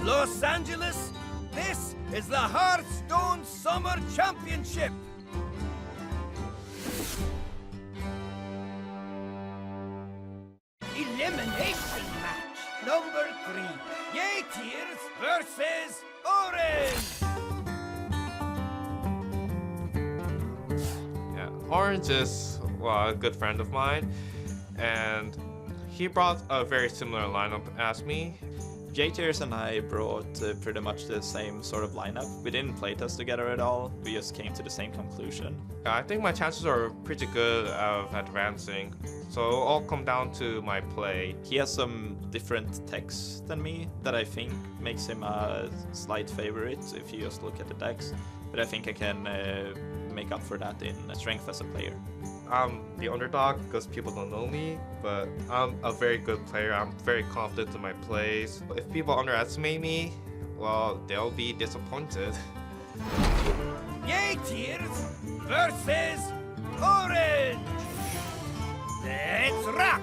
Los Angeles, this is the Hearthstone Summer Championship. Elimination match number 3. YAYTears versus Orange. Yeah, Orange is a good friend of mine, and he brought a very similar lineup as me. YAYTears and I brought pretty much the same sort of lineup. We didn't playtest together at all, we just came to the same conclusion. I think my chances are pretty good of advancing, so it'll all come down to my play. He has some different techs than me that I think makes him a slight favorite if you just look at the decks, but I think I can make up for that in strength as a player. I'm the underdog because people don't know me, but I'm a very good player. I'm very confident in my plays. If people underestimate me, well, they'll be disappointed. YAYTears versus Orange. Let's rock!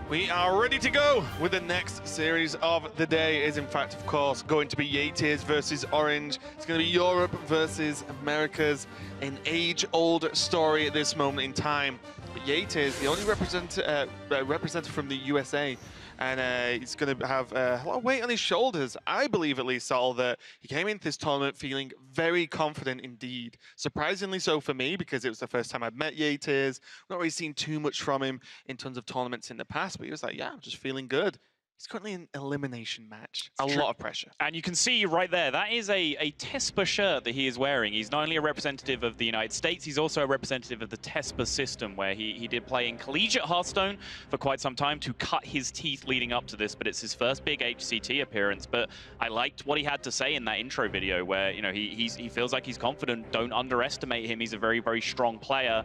We are ready to go with the next series of the day. Is in fact, of course, going to be YAYTears versus Orange. It's going to be Europe versus Americas, an age-old story at this moment in time. But YAYTears, the only representative from the USA, and he's going to have a lot of weight on his shoulders. I believe, at least, Saul, that he came into this tournament feeling very confident indeed. Surprisingly so for me, because it was the first time I've met YAYTears. Not really seen too much from him in terms of tournaments in the past, but he was like, yeah, I'm just feeling good. He's currently in an elimination match. A lot of pressure. And you can see right there, that is a TESPA shirt that he is wearing. He's not only a representative of the United States, he's also a representative of the TESPA system, where he did play in collegiate Hearthstone for quite some time to cut his teeth leading up to this, but it's his first big HCT appearance. But I liked what he had to say in that intro video, where he feels like he's confident. Don't underestimate him. He's a very, very strong player.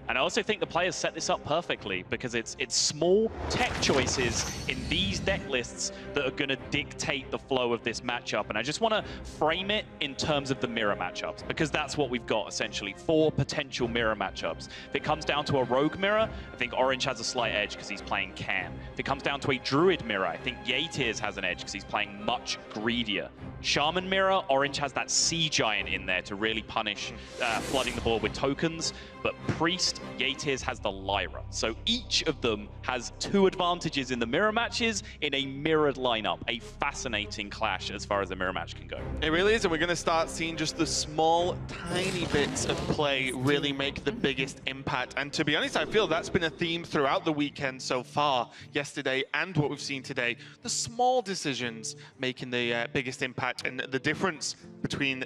And I also think the players set this up perfectly, because it's small tech choices in these deck lists that are going to dictate the flow of this matchup. And I just want to frame it in terms of the mirror matchups, because that's what we've got, essentially, 4 potential mirror matchups. If it comes down to a rogue mirror, I think Orange has a slight edge because he's playing Cam. If it comes down to a druid mirror, I think YAYTears has an edge because he's playing much greedier. Shaman mirror, Orange has that Sea Giant in there to really punish flooding the board with tokens. But Priest, YAYTears has the Lyra. So each of them has 2 advantages in the mirror matches in a mirrored lineup. A fascinating clash as far as the mirror match can go. It really is, and we're going to start seeing just the small, tiny bits of play really make the biggest impact. And to be honest, I feel that's been a theme throughout the weekend so far, yesterday and what we've seen today. The small decisions making the biggest impact, and the difference between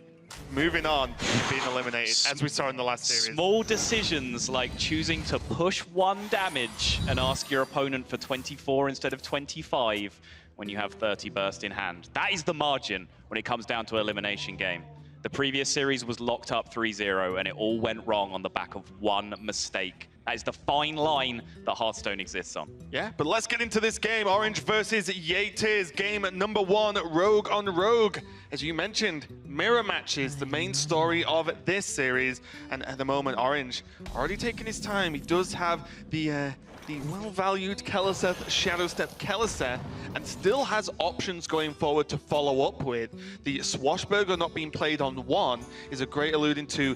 moving on and being eliminated, as we saw in the last series. Small decisions like choosing to push 1 damage and ask your opponent for 24 instead of 25 when you have 30 burst in hand. That is the margin when it comes down to elimination game. The previous series was locked up 3-0, and it all went wrong on the back of 1 mistake. That is the fine line that Hearthstone exists on. Yeah, but let's get into this game. Orange versus YAYTears, game number 1, Rogue on Rogue. As you mentioned, mirror matches, the main story of this series. And at the moment, Orange already taking his time. He does have the well-valued Keleseth, Shadowstep Keleseth, and still has options going forward to follow up with. The Swashbuckler not being played on 1 is a great alluding to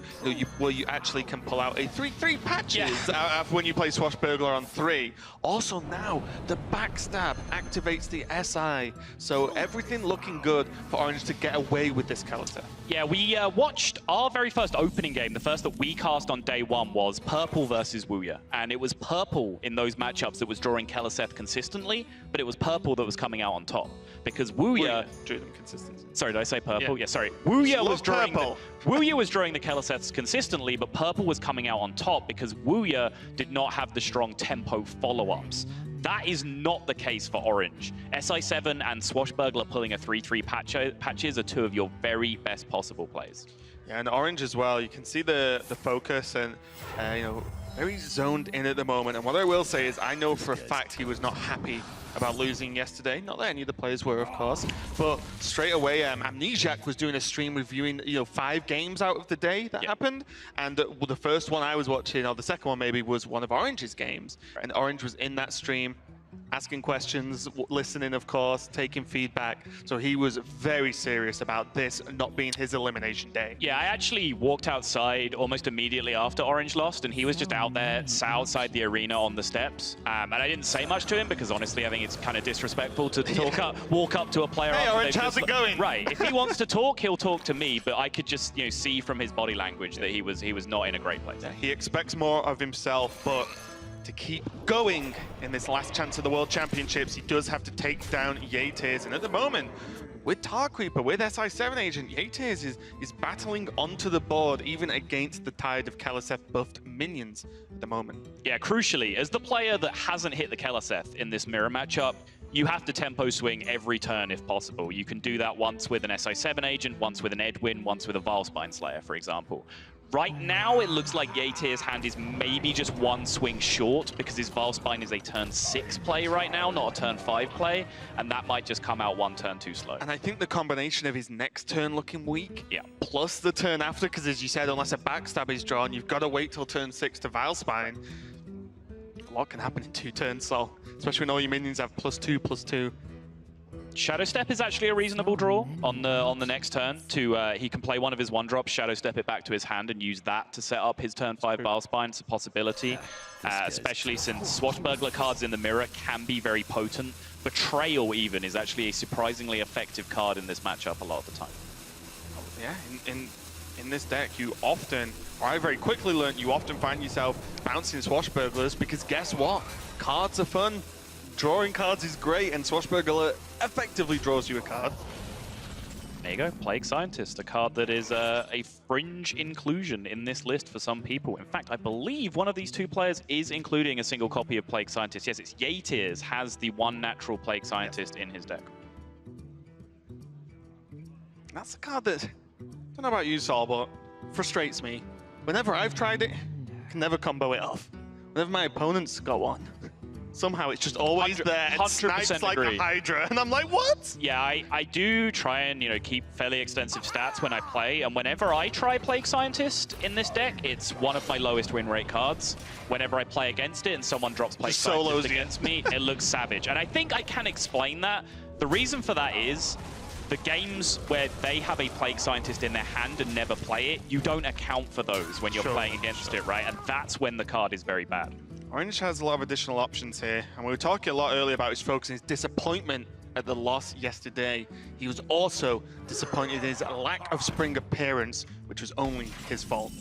where you actually can pull out a 3/3 patches when you play Swashbuckler on 3. Also now, the Backstab activates the SI, so everything looking good for Orange to get away with this Keleseth. Yeah, we watched our very first opening game. The first that we cast on day 1 was Purple versus Wuya, and it was Purple in those matchups that was drawing Keleseth consistently, but it was Purple that was coming out on top, because Wuya drew them consistently. Sorry, did I say Purple? Yeah, sorry. Wuya was drawing the Keleseths consistently, but Purple was coming out on top because Wuya did not have the strong tempo follow-ups. That is not the case for Orange. SI7 and Swashbuckler pulling a 3/3 patches are 2 of your very best possible plays. Yeah, and Orange as well. You can see the focus and very zoned in at the moment. And what I will say is I know for a fact he was not happy about losing yesterday. Not that any of the players were, of course, but straight away, Amnesiac was doing a stream reviewing 5 games out of the day that happened. And the first one I was watching, or the second one maybe, was one of Orange's games. And Orange was in that stream. asking questions, listening, of course, taking feedback. So he was very serious about this not being his elimination day. Yeah, I actually walked outside almost immediately after Orange lost, and he was just out there, sat outside the arena on the steps. And I didn't say much to him because honestly, I think it's kind of disrespectful to walk up to a player. Hey, after Orange, they've how's just- it going? Right. If he wants to talk, he'll talk to me, but I could just see from his body language that he was not in a great place. He expects more of himself, but to keep going in this last chance of the World Championships, he does have to take down YAYTears. And at the moment, with Tar Creeper, with SI7 Agent, YAYTears is battling onto the board, even against the tide of Kalaseth buffed minions at the moment. Yeah, crucially, as the player that hasn't hit the Kalaseth in this mirror matchup, you have to tempo swing every turn if possible. You can do that once with an SI7 Agent, once with an Edwin, once with a Vilespine Slayer, for example. Right now, it looks like YAYTears' hand is maybe just one swing short because his Vilespine is a turn 6 play right now, not a turn 5 play, and that might just come out one turn too slow. And I think the combination of his next turn looking weak, Yeah. plus the turn after, because as you said, unless a backstab is drawn, you've got to wait till turn 6 to Vilespine. A lot can happen in 2 turns, so especially when all your minions have +2/+2. Shadow Step is actually a reasonable draw on the next turn. He can play one of his 1-drops, Shadow Step it back to his hand, and use that to set up his turn 5 Vilespine. It's a possibility, especially since Swashbuckler cards in the mirror can be very potent. Betrayal even is actually a surprisingly effective card in this matchup a lot of the time. Yeah, in this deck, you often, or I very quickly learned, you often find yourself bouncing Swashbucklers because guess what? Cards are fun. Drawing cards is great, and Swashbuckler effectively draws you a card. There you go, Plague Scientist, a card that is a fringe inclusion in this list for some people. In fact, I believe one of these two players is including a single copy of Plague Scientist. Yes, it's YAYTears has the one natural Plague Scientist in his deck. That's a card that, I don't know about you, Saul, but frustrates me. Whenever I've tried it, I can never combo it off. Whenever my opponent's got one, somehow it's just always there and 100% snipes like agree. a Hydra, and I'm like, what? Yeah, I do try and keep fairly extensive stats when I play, and whenever I try Plague Scientist in this deck, it's one of my lowest win rate cards. Whenever I play against it and someone drops Plague Just solos Scientist you. against me, it looks savage. And I think I can explain that. The reason for that is the games where they have a Plague Scientist in their hand and never play it, you don't account for those when you're playing against it, right? And that's when the card is very bad. Orange has a lot of additional options here, and we were talking a lot earlier about his focus and his disappointment at the loss yesterday. He was also disappointed in his lack of spring appearance, which was only his fault.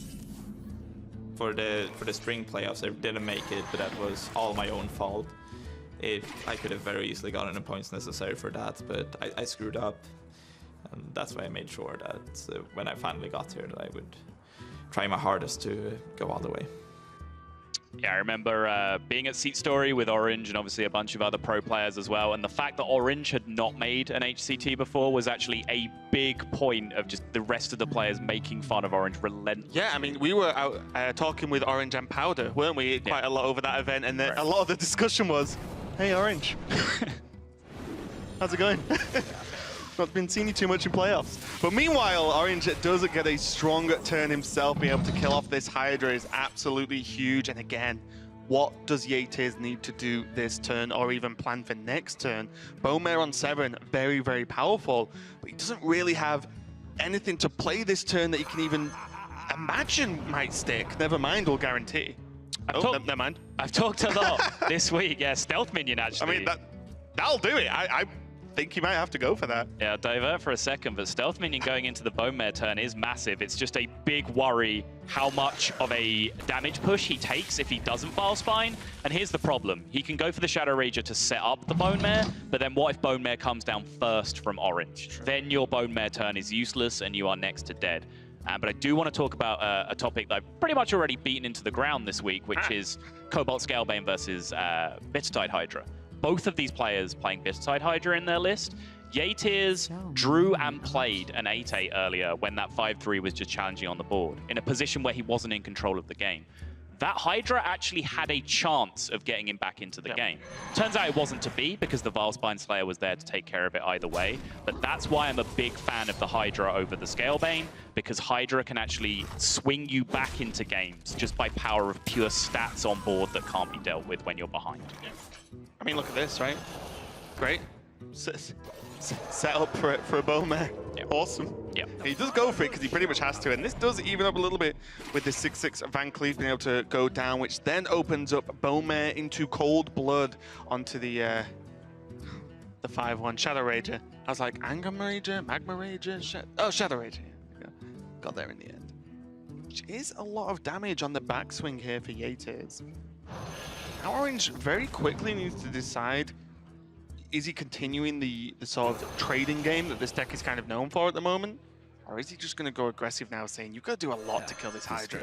For the spring playoffs, I didn't make it, but that was all my own fault. I could have very easily gotten the points necessary for that, but I screwed up. And that's why I made sure that when I finally got here, that I would try my hardest to go all the way. Yeah, I remember being at Seat Story with Orange and obviously a bunch of other pro players as well. And the fact that Orange had not made an HCT before was actually a big point of just the rest of the players making fun of Orange relentlessly. Yeah, I mean, we were out talking with Orange and Powder, weren't we? Quite a lot over that event, and then a lot of the discussion was, hey, Orange, how's it going? Not been seeing you too much in playoffs. But meanwhile, Orange doesn't get a strong turn himself. Being able to kill off this Hydra is absolutely huge. And again, what does YAYTears need to do this turn or even plan for next turn? Bone Mare on 7, very, very powerful. But he doesn't really have anything to play this turn that he can even imagine might stick. Never mind, we'll guarantee. Never mind. I've talked a lot this week. Yeah, Stealth Minion actually. I mean, that'll do it. I think you might have to go for that. Yeah, I'll divert for a second, but Stealth Minion going into the Bone Mare turn is massive. It's just a big worry how much of a damage push he takes if he doesn't Vilespine. And here's the problem. He can go for the Shadow Rager to set up the Bone Mare, but then what if Bone Mare comes down first from Orange? True. Then your Bone Mare turn is useless and you are next to dead. But I do want to talk about a topic that I've pretty much already beaten into the ground this week, which is Cobalt Scalebane versus Bittertide Hydra. Both of these players playing Bittertide Hydra in their list. YAYTears drew and played an 8-8 earlier when that 5-3 was just challenging on the board, in a position where he wasn't in control of the game. That Hydra actually had a chance of getting him back into the game. Turns out it wasn't to be because the Vilespine Slayer was there to take care of it either way. But that's why I'm a big fan of the Hydra over the Scalebane, because Hydra can actually swing you back into games just by power of pure stats on board that can't be dealt with when you're behind. I mean, look at this, right? Great. Set up for a Bowmare. Yep. Awesome. Yeah. He does go for it because he pretty much has to, and this does even up a little bit with the 6/6 Van Cleef being able to go down, which then opens up Bowmare into Cold Blood onto the 5/1 Shadow Rager. I was like, Anger Rager, Magma Rager, Shadow Rager. Yeah, got there in the end. Which is a lot of damage on the backswing here for YAYTears. Now Orange very quickly needs to decide, is he continuing the sort of trading game that this deck is kind of known for at the moment? Or is he just going to go aggressive now, saying, you've got to do a lot to kill this Hydra?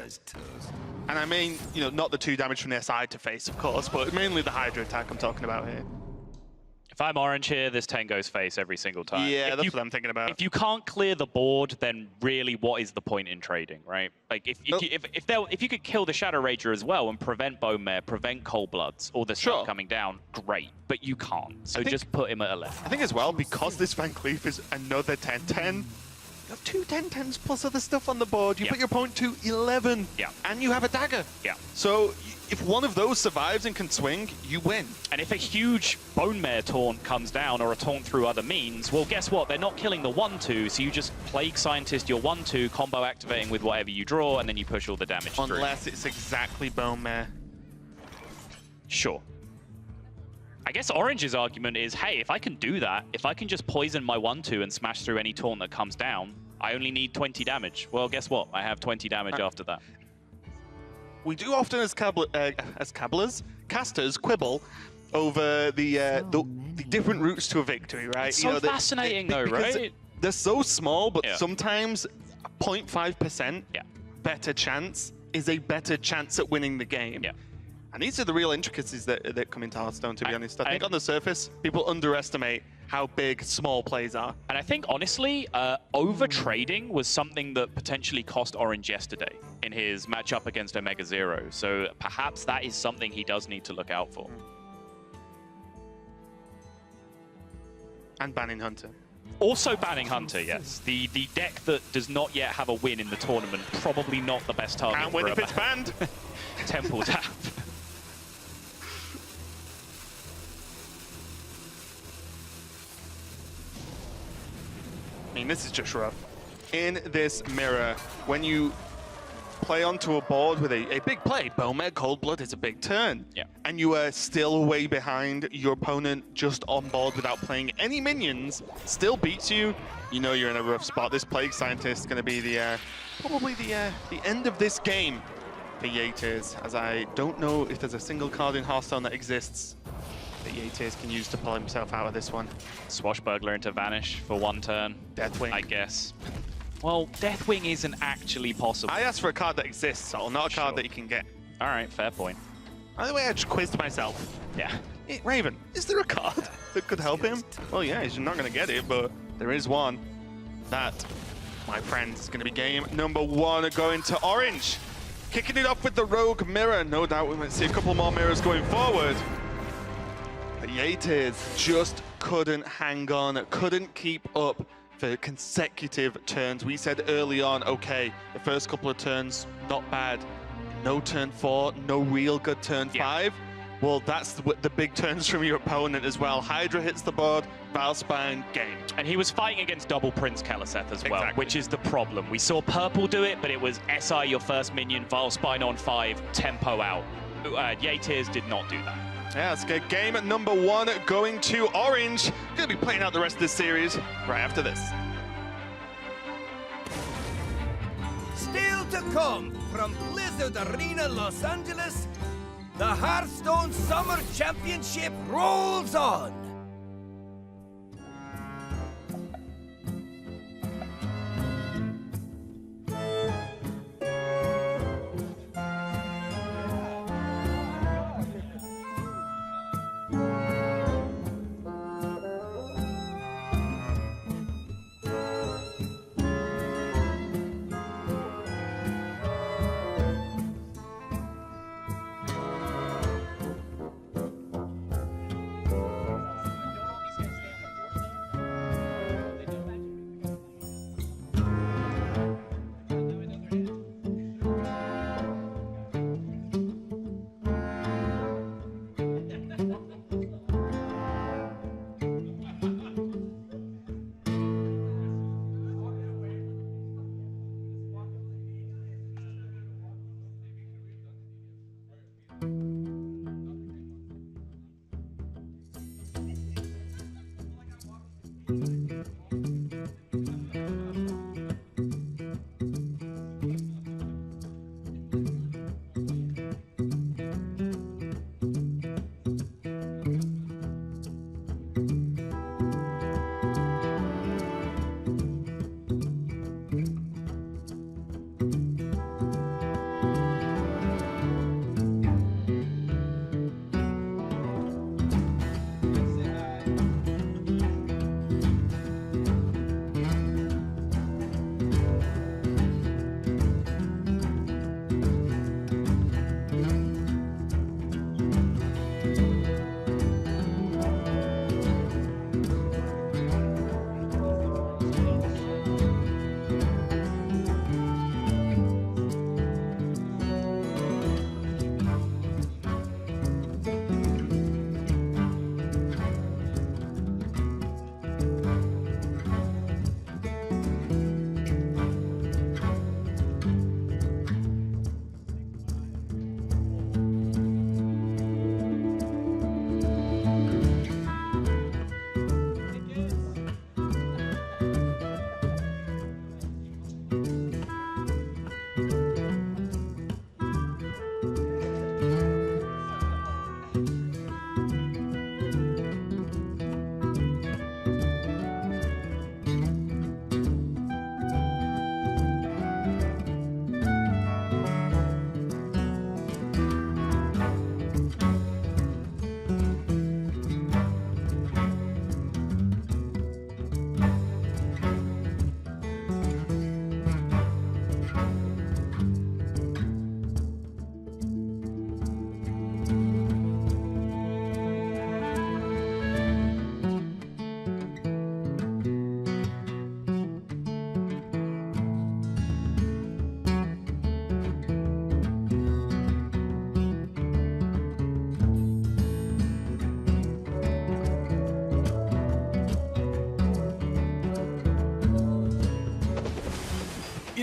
And I mean, you know, not the 2 damage from their side to face, of course, but mainly the Hydra attack I'm talking about here. If I'm Orange here, this 10 goes face every single time. Yeah, that's what I'm thinking about. If you can't clear the board, then really, what is the point in trading, right? Like, if you could kill the Shadow Rager as well and prevent Bowmare, prevent Cold Bloods, all this stuff coming down, great. But you can't, so just put him at 11. I think as well, because this Van Cleef is another 10/10, you have 2 10/10s plus other stuff on the board. You put your opponent to 11, and you have a dagger. Yeah. So if one of those survives and can swing, you win. And if a huge Bowmare taunt comes down, or a taunt through other means, well, guess what? They're not killing the 1/2, so you just Plague Scientist your 1/2, combo activating with whatever you draw, and then you push all the damage through. Unless it's exactly Bowmare. Sure. I guess Orange's argument is, hey, if I can do that, if I can just poison my 1/2 and smash through any taunt that comes down, I only need 20 damage. Well, guess what? I have 20 damage after that. We do often, as casters, quibble over the different routes to a victory, right? It's so fascinating, though, right? They're so small, but sometimes 0.5% better chance is a better chance at winning the game. Yeah. And these are the real intricacies that come into Hearthstone, to be honest. I think on the surface, people underestimate how big small plays are. And I think, honestly, over-trading was something that potentially cost Orange yesterday in his matchup against Omega Zero. So perhaps that is something he does need to look out for. And banning Hunter. Also banning Hunter, yes. The deck that does not yet have a win in the tournament, probably not the best target. Can't win if it's banned. Temple Tap. I mean, this is just rough. In this mirror, when you play onto a board with a big play, Bowmare Cold Blood is a big turn. Yeah. And you are still way behind your opponent, just on board without playing any minions, still beats you, you know you're in a rough spot. This Plague Scientist is going to be the probably the end of this game for YAYTears, as I don't know if there's a single card in Hearthstone that exists that YAYTears can use to pull himself out of this one. Swashbuckler into Vanish for 1 turn. Deathwing. I guess. Well, Deathwing isn't actually possible. I asked for a card that exists, so not a card that you can get. All right, fair point. By the way, I just quizzed myself. Yeah. Hey, Raven, is there a card that could help him? Well, yeah, he's not going to get it, but there is one. That, my friends, is going to be game number 1 going to Orange. Kicking it off with the Rogue Mirror. No doubt we might see a couple more mirrors going forward. But YAYTears just couldn't hang on, couldn't keep up for consecutive turns. We said early on, okay, the first couple of turns, not bad. No turn 4, no real good turn 5. Well, that's the big turns from your opponent as well. Hydra hits the board, Valspine, game. And he was fighting against double Prince Keleseth as well, which is the problem. We saw Purple do it, but it was SI your first minion, Valspine on 5, tempo out. YAYTears did not do that. Yeah, let's get game number 1 going to Orange. Gonna be playing out the rest of this series right after this. Still to come from Blizzard Arena, Los Angeles, the Hearthstone Summer Championship rolls on.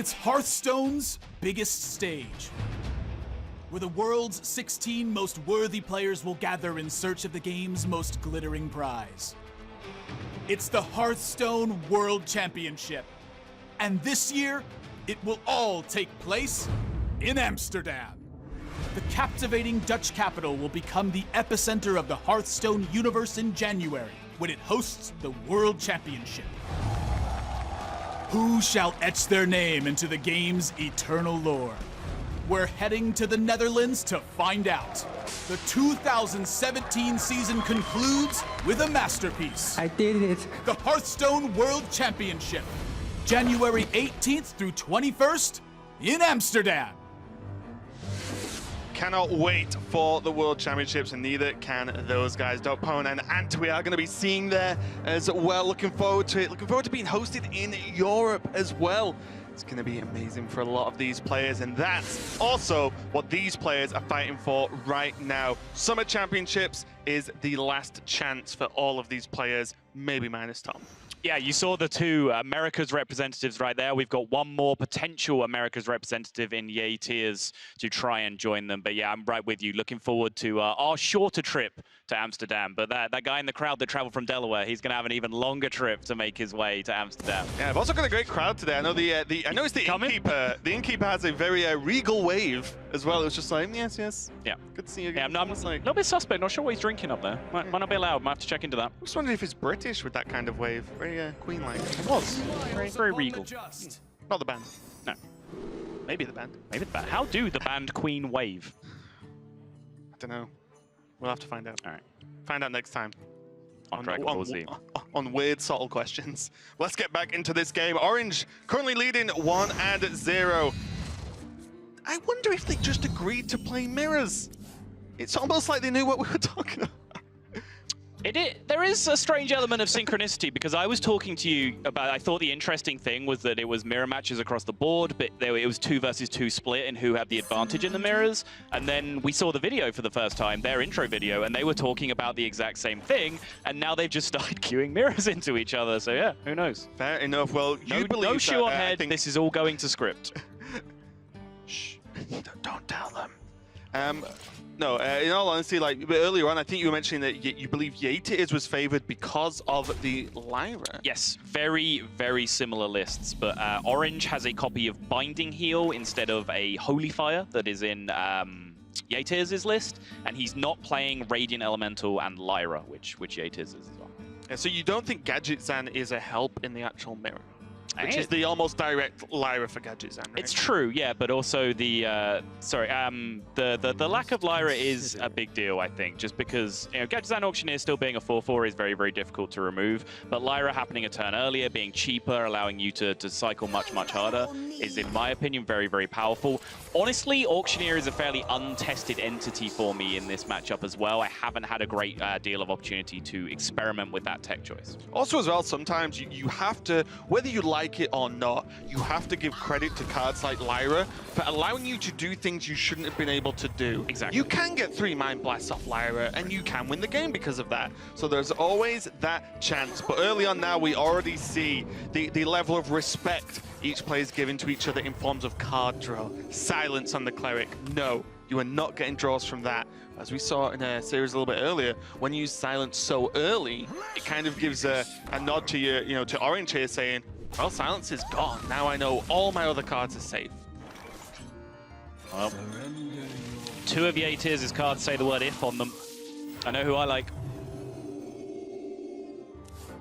It's Hearthstone's biggest stage, where the world's 16 most worthy players will gather in search of the game's most glittering prize. It's the Hearthstone World Championship. And this year, it will all take place in Amsterdam. The captivating Dutch capital will become the epicenter of the Hearthstone universe in January, when it hosts the World Championship. Who shall etch their name into the game's eternal lore? We're heading to the Netherlands to find out. The 2017 season concludes with a masterpiece. I did it. The Hearthstone World Championship. January 18th through 21st in Amsterdam. Cannot wait for the World Championships, and neither can those guys. Dopone and Ant, we are going to be seeing there as well. Looking forward to it. Looking forward to being hosted in Europe as well. It's going to be amazing for a lot of these players, and that's also what these players are fighting for right now. Summer Championships is the last chance for all of these players, maybe minus Tom. Yeah, you saw the two America's representatives right there. We've got one more potential America's representative in YAYTears to try and join them. But yeah, I'm right with you. Looking forward to our shorter trip to Amsterdam. But that guy in the crowd that traveled from Delaware, he's going to have an even longer trip to make his way to Amsterdam. Yeah, I've also got a great crowd today. I know I know it's the Innkeeper. The Innkeeper has a very regal wave as well. It was just like, yes. Yeah. Good to see you Yeah, again. I'm a little bit suspect. Not sure what he's drinking up there. Might not be allowed. Might have to check into that. I was wondering if it's British with that kind of wave. Very Queen-like. It was. Very regal. Not the band. No. Maybe the band. Maybe the band. How do the band Queen wave? I don't know. We'll have to find out. All right. Find out next time. On Dragon Ball Z. On weird, subtle questions. Let's get back into this game. Orange currently leading 1-0. I wonder if they just agreed to play mirrors. It's almost like they knew what we were talking about. There is a strange element of synchronicity, because I was talking to you about, I thought the interesting thing was that it was mirror matches across the board, but it was 2 versus 2 split and who had the advantage in the mirrors. And then we saw the video for the first time, their intro video, and they were talking about the exact same thing. And now they've just started queuing mirrors into each other. So yeah, who knows? Fair enough. Well, you believe no shoe on that, head. This is all going to script. Shh. Don't tell them. No, in all honesty, like earlier on, I think you were mentioning that you believe YAYTears was favored because of the Lyra. Yes, very similar lists, but Orange has a copy of Binding Heal instead of a Holy Fire that is in YAYTears' list, and he's not playing Radiant Elemental and Lyra, which YAYTears is as well. Yeah, so you don't think Gadgetzan is a help in the actual mirror? Which is the almost direct Lyra for Gadgetzan, right? It's true, yeah, but also the lack of Lyra is a big deal, I think, just because Gadgetzan Auctioneer still being a 4/4 is very difficult to remove, but Lyra happening a turn earlier, being cheaper, allowing you to cycle much harder, is, in my opinion, very powerful. Honestly, Auctioneer is a fairly untested entity for me in this matchup as well. I haven't had a great deal of opportunity to experiment with that tech choice. Also as well, sometimes you have to, whether you like it or not, you have to give credit to cards like Lyra for allowing you to do things you shouldn't have been able to do. Exactly. You can get 3 Mind Blasts off Lyra, and you can win the game because of that. So there's always that chance. But early on now, we already see the level of respect each player is giving to each other in forms of card draw. Silence on the Cleric. No, you are not getting draws from that. As we saw in a series a little bit earlier, when you use silence so early, it kind of gives a nod to your, to Orange here saying, well, silence is gone. Now I know all my other cards are safe. Well, 2 of YAYTears' cards say the word if on them. I know who I like.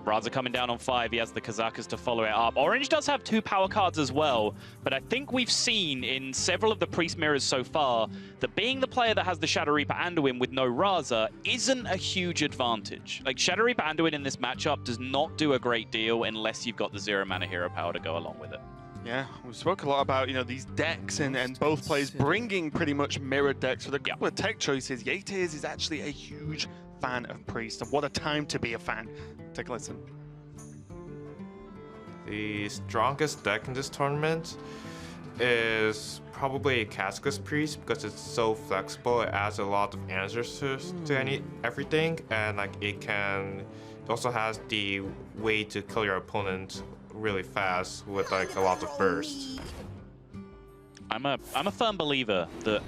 Raza coming down on 5. He has the Kazakas to follow it up. Orange does have 2 power cards as well, but I think we've seen in several of the Priest mirrors so far that being the player that has the Shadow Reaper Anduin with no Raza isn't a huge advantage. Like, Shadow Reaper Anduin in this matchup does not do a great deal unless you've got the 0 mana hero power to go along with it. Yeah, we spoke a lot about, these decks and both players bringing pretty much mirrored decks with a couple of tech choices. YAYTears is actually a huge fan of Priest, and what a time to be a fan. Take a listen. The strongest deck in this tournament is probably Casca's Priest, because it's so flexible. It adds a lot of answers to everything, and like it also has the way to kill your opponent really fast with like a lot of burst. I'm a firm believer that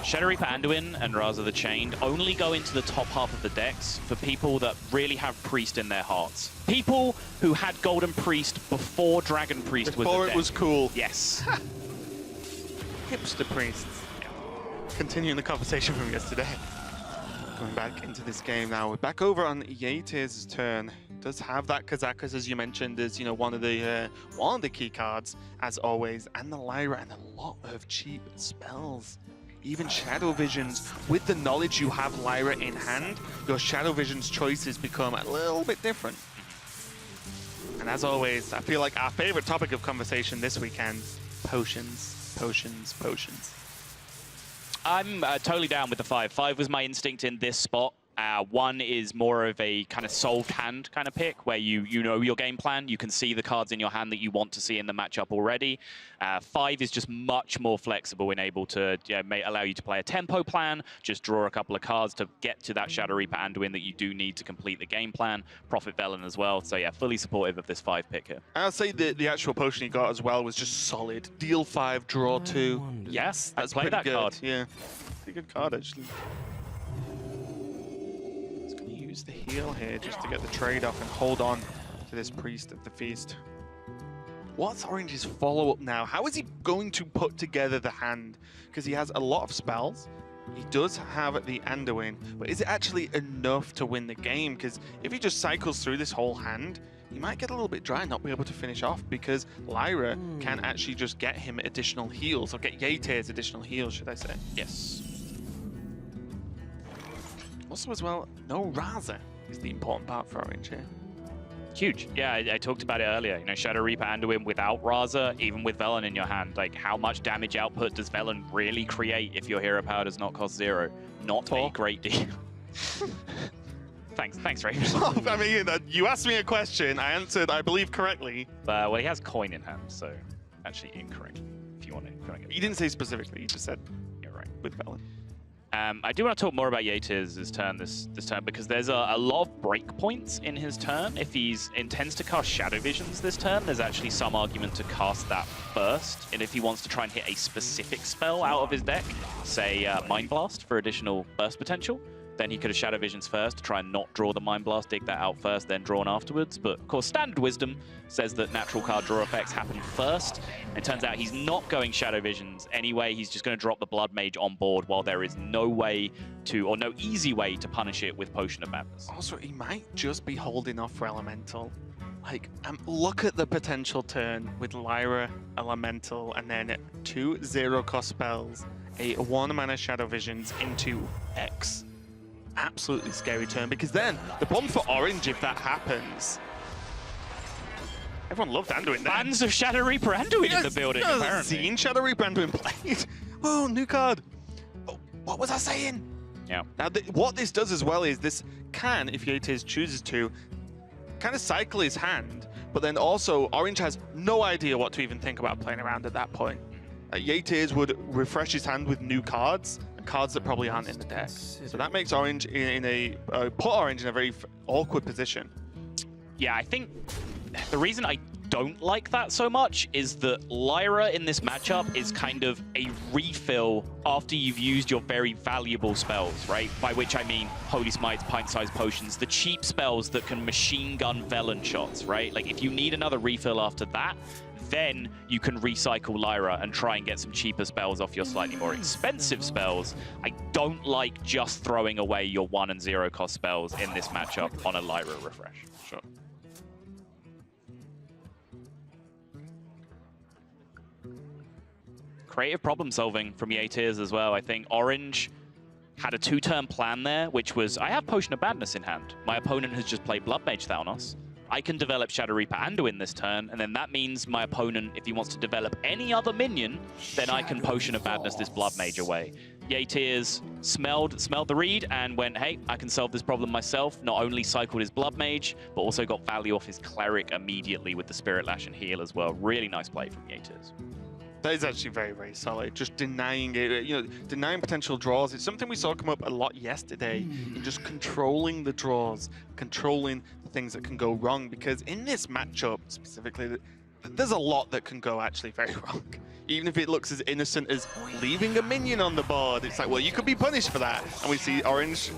Shadow Reaper Anduin and Raza the Chained only go into the top half of the decks for people that really have Priest in their hearts. People who had Golden Priest before Dragon Priest was a Before it deck. was cool. Yes. Hipster priests. Continuing the conversation from yesterday. Going back into this game now. We're back over on YAYTears' turn. Does have that Kazakus, as you mentioned, as one of the key cards, as always, and the Lyra, and a lot of cheap spells. Even Shadow Visions. With the knowledge you have Lyra in hand, your Shadow Visions choices become a little bit different. And as always, I feel like our favorite topic of conversation this weekend: potions, potions, potions. I'm totally down with the 5. 5 was my instinct in this spot. 1 is more of a kind of solved hand kind of pick, where you know your game plan. You can see the cards in your hand that you want to see in the matchup already. 5 is just much more flexible and able to allow you to play a tempo plan, just draw a couple of cards to get to that Shadow Reaper Anduin that you do need to complete the game plan. Prophet Velen as well. So yeah, fully supportive of this 5 pick here. I'll say the actual potion he got as well was just solid. Deal 5, draw 2. Yes, That's play pretty that good. card. Yeah, pretty good card actually. Use the heal here just to get the trade off and hold on to this Priest of the Feast. What's Orange's follow-up now? How is he going to put together the hand? Because he has a lot of spells. He does have the Anduin, but is it actually enough to win the game? Because if he just cycles through this whole hand, he might get a little bit dry and not be able to finish off, because Lyra can actually just get him additional heals, or get YAYTears additional heals, should I say. Yes. Also as well, no Raza is the important part for Orange here. Huge. Yeah, I talked about it earlier. You know, Shadow Reaper Anduin without Raza, even with Velen in your hand, like how much damage output does Velen really create if your hero power does not cost 0? Not a great deal. Thanks, Ray. I mean, you asked me a question, I answered, I believe, correctly. Well, he has coin in hand, so actually incorrect. If you want to. You didn't say specifically, you just said You're right. with Velen. I do want to talk more about YAYTears' turn this turn, because there's a lot of breakpoints in his turn. If he intends to cast Shadow Visions this turn, there's actually some argument to cast that first. And if he wants to try and hit a specific spell out of his deck, say Mind Blast for additional burst potential, then he could have Shadow Visions first to try and not draw the Mind Blast, dig that out first, then draw it afterwards. But of course, standard wisdom says that natural card draw effects happen first. It turns out he's not going Shadow Visions anyway. He's just going to drop the Blood Mage on board, while there is no way to, or no easy way to punish it with Potion of Madness. Also, he might just be holding off for Elemental. Like, look at the potential turn with Lyra, Elemental, and then 2 0-cost spells, a 1-mana Shadow Visions into X. Absolutely scary turn, because then the problem for Orange, if that happens, everyone loved Anduin there. Fans of Shadow Reaper Anduin in the building, apparently. Seen Shadow Reaper Anduin played. Oh, new card. Oh, what was I saying? Yeah. Now, what this does as well is this can, if YAYTears chooses to, kind of cycle his hand, but then also Orange has no idea what to even think about playing around at that point. YAYTears would refresh his hand with new cards, cards that probably aren't in the deck. So that makes Orange put Orange in a very awkward position. Yeah, I think the reason I don't like that so much is that Lyra in this matchup is kind of a refill after you've used your very valuable spells, right? By which I mean Holy Smites, Pint-Sized Potions, the cheap spells that can machine gun Velen shots, right? Like if you need another refill after that, then you can recycle Lyra and try and get some cheaper spells off your slightly more expensive spells. I don't like just throwing away your 1 and 0 cost spells in this matchup on a Lyra refresh. Sure. Creative problem solving from YAYTears as well. I think Orange had a 2-turn plan there, which was, I have Potion of Madness in hand. My opponent has just played Blood Mage Thalnos. I can develop Shadow Reaper Anduin this turn, and then that means my opponent, if he wants to develop any other minion, then I can Potion of Madness this Blood Mage away. YAYTears smelled the read and went, hey, I can solve this problem myself. Not only cycled his Blood Mage, but also got value off his Cleric immediately with the Spirit Lash and Heal as well. Really nice play from YAYTears. That is actually very, very solid. Just denying it, denying potential draws. It's something we saw come up a lot yesterday, in just controlling the draws, controlling the things that can go wrong. Because in this matchup specifically, there's a lot that can go actually very wrong. even if it looks as innocent as leaving a minion on the board. It's like, well, you could be punished for that. And we see Orange,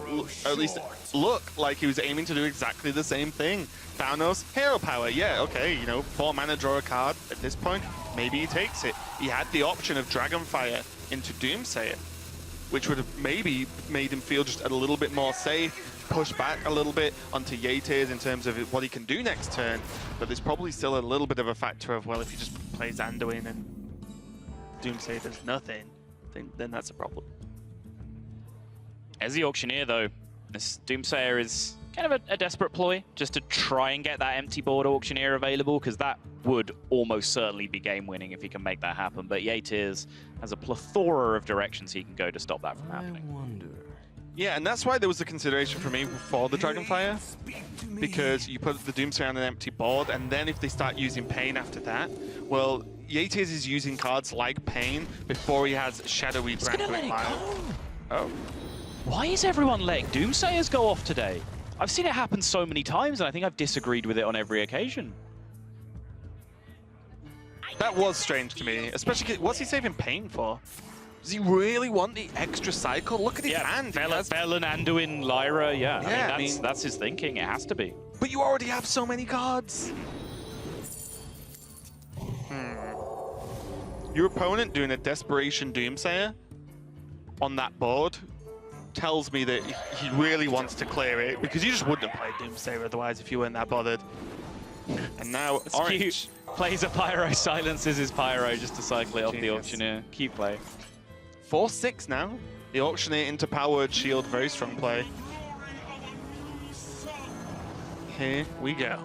at least look like he was aiming to do exactly the same thing. Thanos, hero power, yeah, okay, you know, 4 mana, draw a card. At this point, maybe he takes it. He had the option of Dragonfire into Doomsayer, which would have maybe made him feel just a little bit more safe, push back a little bit onto YAYTears in terms of what he can do next turn. But there's probably still a little bit of a factor of, well, if he just plays Anduin and Doomsayer does nothing, then that's a problem. As the Auctioneer, though, this Doomsayer is kind of a desperate ploy just to try and get that empty board Auctioneer available, because that would almost certainly be game-winning if he can make that happen. But YAYTears has a plethora of directions he can go to stop that from happening. Yeah, and that's why there was a consideration for me for the Dragonfire, because you put the Doomsayer on an empty board, and then if they start using Pain after that, well, YAYTears is using cards like Pain before he has Shadow Reaper and Quick Fire. Oh. Why is everyone letting Doomsayers go off today? I've seen it happen so many times, and I think I've disagreed with it on every occasion. That was strange to me, especially, what's he saving Pain for? Does he really want the extra cycle? Look at his hand. Velen, Anduin, Lyra, yeah. Yeah, I mean, that's his thinking. It has to be. But you already have so many cards. Your opponent doing a Desperation Doomsayer on that board tells me that he really wants to clear it, because you just wouldn't have played Doomsayer otherwise if you weren't that bothered. And now It's Orange cute. Plays a Pyro, silences his Pyro just to cycle it off the Auctioneer. Cute play. 4-6 now. The Auctioneer into Powered Shield, very strong play. Here we go.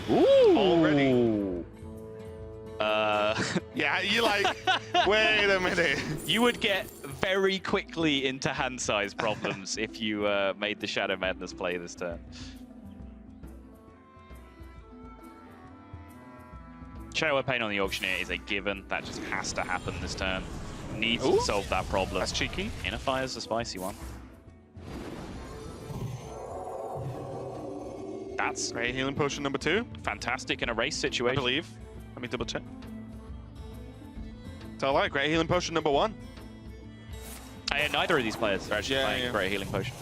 Ooh. Already. Yeah, you like, wait a minute. You would get very quickly into hand size problems if you made the Shadow Madness play this turn. Shadow Pain on the Auctioneer is a given. That just has to happen this turn. Needs to solve that problem. That's cheeky. Inner Fire's a spicy one. That's Great Healing Potion number 2. fantastic in a race I situation. believe. Let me double check. It's all right. Great Healing Potion number 1. Neither of these players are actually playing yeah. Great Healing Potion.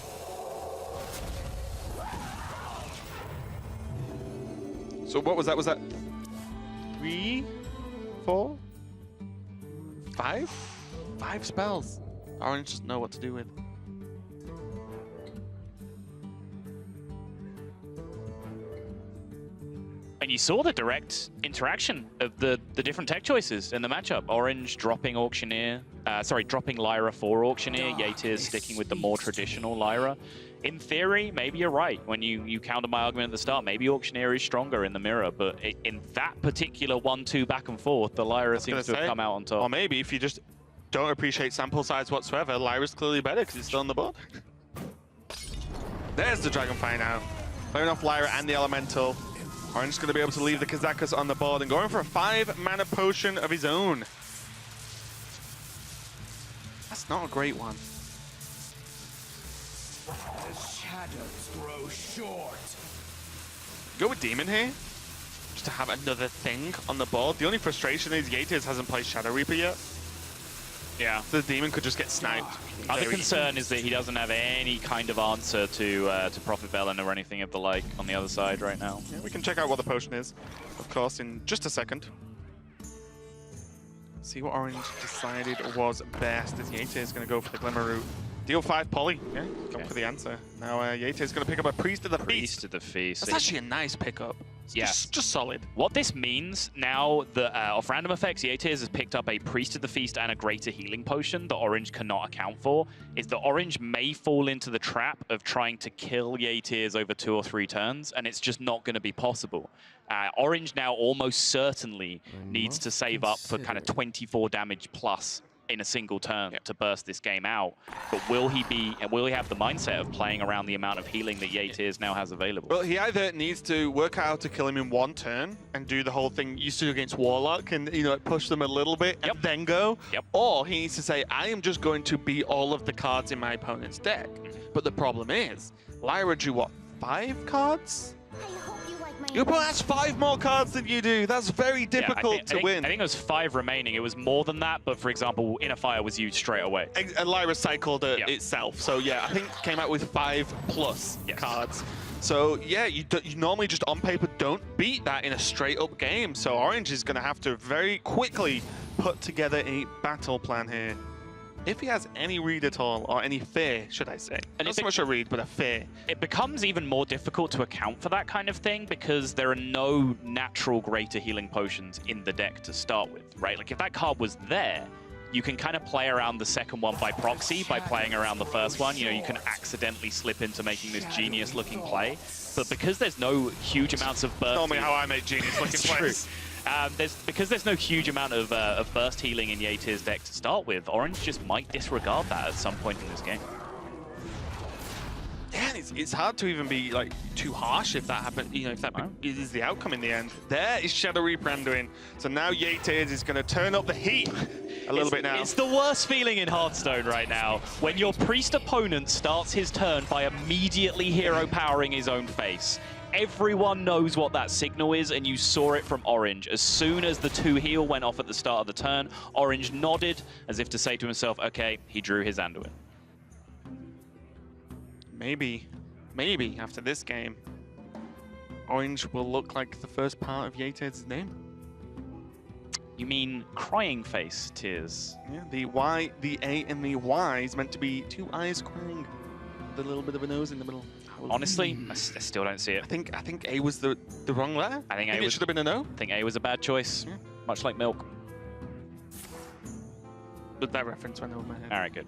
So what was that? Was that 3, 4, 5? 5 spells. Orange doesn't know what to do with. And you saw the direct interaction of the different tech choices in the matchup. Orange dropping Auctioneer, dropping Lyra for Auctioneer. YAYTears sticking with the more traditional Lyra. In theory, maybe you're right when you counter my argument at the start. Maybe Auctioneer is stronger in the mirror, but in that particular 1-2 back and forth, the Lyra seems to have come out on top. Or maybe if you just don't appreciate sample size whatsoever, Lyra's clearly better because it's still on the board. There's the Dragonfire now. Clearing off Lyra and the Elemental. Orange is going to be able to leave the Kazakas on the board and going for a 5-mana potion of his own. That's not a great one. The shadows grow short. Go with Demon here, just to have another thing on the board. The only frustration is YAYTears hasn't played Shadow Reaper yet. Yeah. So the Demon could just get sniped. Other concern is that he doesn't have any kind of answer to Prophet Velen or anything of the like on the other side right now. Yeah, we can check out what the potion is, of course, in just a second. See what Orange decided was best, as YAYTears is going to go for the Glimmer route. Deal 5 poly. Yeah, go for the answer. Now YAYTears is going to pick up a Priest of the Feast. Priest of the Feast. That's actually a nice pickup. It's Yes. just solid. What this means now that off random effects, YAYTears has picked up a Priest of the Feast and a Greater Healing Potion that Orange cannot account for, is that Orange may fall into the trap of trying to kill YAYTears over 2 or 3 turns, and it's just not going to be possible. Orange now almost certainly needs to save up for kind of 24 damage plus in a single turn to burst this game out. But will he have the mindset of playing around the amount of healing that YAYTears now has available? Well, he either needs to work out how to kill him in 1 turn and do the whole thing you used to do against Warlock and, you know, push them a little bit and then go. Or he needs to say, I am just going to beat all of the cards in my opponent's deck. But the problem is, Lyra drew, what, 5 cards Your opponent has 5 more cards than you do. That's very difficult to win. I think it was 5 remaining. It was more than that, but for example, Inner Fire was used straight away. Lyra cycled itself. So yeah, I think came out with 5+ cards. So yeah, you normally just on paper don't beat that in a straight up game. So Orange is going to have to very quickly put together a battle plan here. If he has any read at all, or any fear, should I say. And not so much a read, but a fear. It becomes even more difficult to account for that kind of thing because there are no natural greater healing potions in the deck to start with, right? Like if that card was there, you can kind of play around the second one by proxy by playing around the first one. You know, you can accidentally slip into making this genius-looking play. But because there's no huge amounts of burst... Tell me how I make genius-looking plays. Because there's no huge amount of burst healing in YAYTears' deck to start with, Orange just might disregard that at some point in this game. Yeah, it's hard to even be like too harsh if that happens. You know, if that is the outcome in the end. There is Shadow Reaper doing. So now YAYTears is going to turn up the heat a little bit now. It's the worst feeling in Hearthstone right now when your priest opponent starts his turn by immediately hero powering his own face. Everyone knows what that signal is, and you saw it from Orange. As soon as the 2 heal went off at the start of the turn, Orange nodded as if to say to himself, okay, he drew his Anduin. Maybe after this game, Orange will look like the first part of YAYTears' name. You mean crying face tears? Yeah, the Y, the A, and the Y is meant to be 2 eyes crying, with a little bit of a nose in the middle. Honestly, I still don't see it. I think A was the wrong letter. I think it should have been an O. I think A was a bad choice, much like milk. But that reference went over my head. All right, good.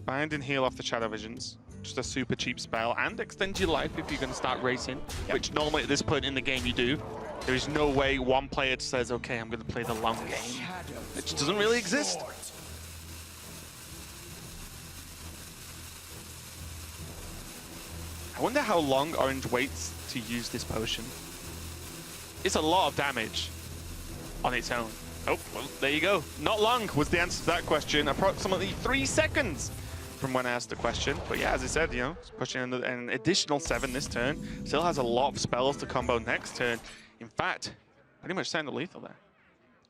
Bind and heal off the Shadow Visions. Just a super cheap spell, and extend your life if you're going to start racing, which normally at this point in the game you do. There is no way one player says, okay, I'm going to play the long game. It just doesn't really exist. I wonder how long Orange waits to use this potion. It's a lot of damage on its own. Oh, well, there you go. Not long was the answer to that question. Approximately 3 seconds from when I asked the question. But yeah, as I said, you know, it's pushing an additional 7 this turn. Still has a lot of spells to combo next turn. In fact, pretty much send the lethal there.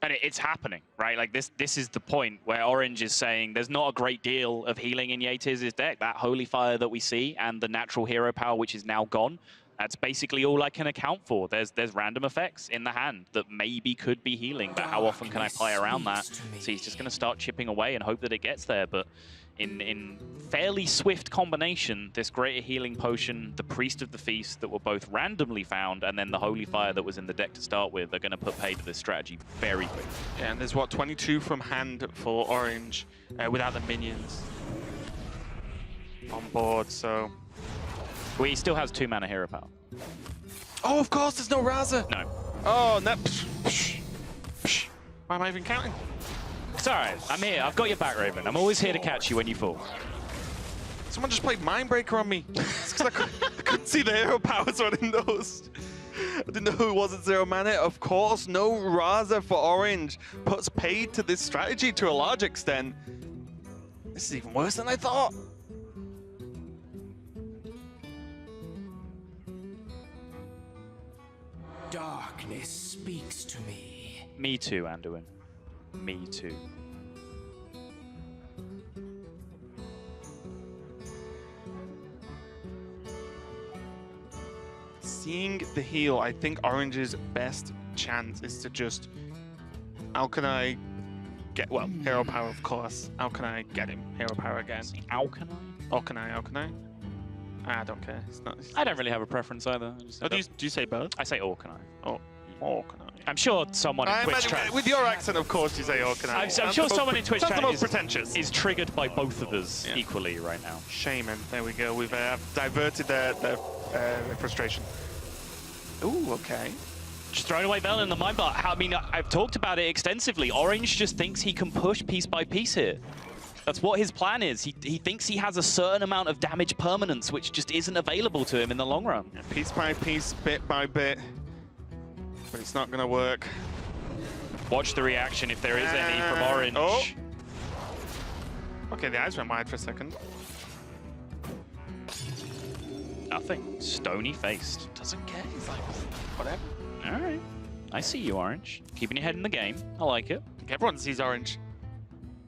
And it's happening, right? Like this is the point where Orange is saying there's not a great deal of healing in YAYTears' deck. That Holy Fire that we see and the natural hero power, which is now gone, that's basically all I can account for. There's random effects in the hand that maybe could be healing, but how often can I play around that? So he's just going to start chipping away and hope that it gets there. But in fairly swift combination, this greater healing potion, the Priest of the Feast that were both randomly found, and then the Holy Fire that was in the deck to start with, are going to put pay to this strategy very quickly. Yeah, and there's what, 22 from hand for Orange without the minions on board, so... Well, he still has 2 mana hero power. Oh, of course, there's no Raza! No. Oh, no. Why am I even counting? It's all right. I'm here. I've got your back, Raven. I'm always here to catch you when you fall. Someone just played Mindbreaker on me. It's 'cause I couldn't see the hero power, so I didn't know. I didn't know who was at 0 mana. Of course, no Raza for Orange. Puts paid to this strategy to a large extent. This is even worse than I thought. Darkness speaks to me. Me too, Anduin. Me too. Seeing the heal, I think Orange's best chance is to just... How can I get... Well, hero power, of course. How can I get him hero power again? How can I? How can I? How can I? I don't care. It's not... I don't really have a preference either. Oh, do you say both? I say or can I? Or can I? I'm sure someone in Twitch chat... With your accent, of course, you say or can I. I'm sure someone in Twitch chat is triggered by both of us equally right now. Shaman, there we go. We've diverted their frustration. Ooh, okay. Just throwing away Vel in the mind bar. I mean, I've talked about it extensively. Orange just thinks he can push piece by piece here. That's what his plan is. He thinks he has a certain amount of damage permanence, which just isn't available to him in the long run. Piece by piece, bit by bit. But it's not going to work. Watch the reaction if there is any from Orange. Oh. Okay, the eyes went wide for a second. Nothing. Stony faced. Doesn't care. He's like, Whatever. all right. I see you, Orange. Keeping your head in the game. I like it. I think everyone sees Orange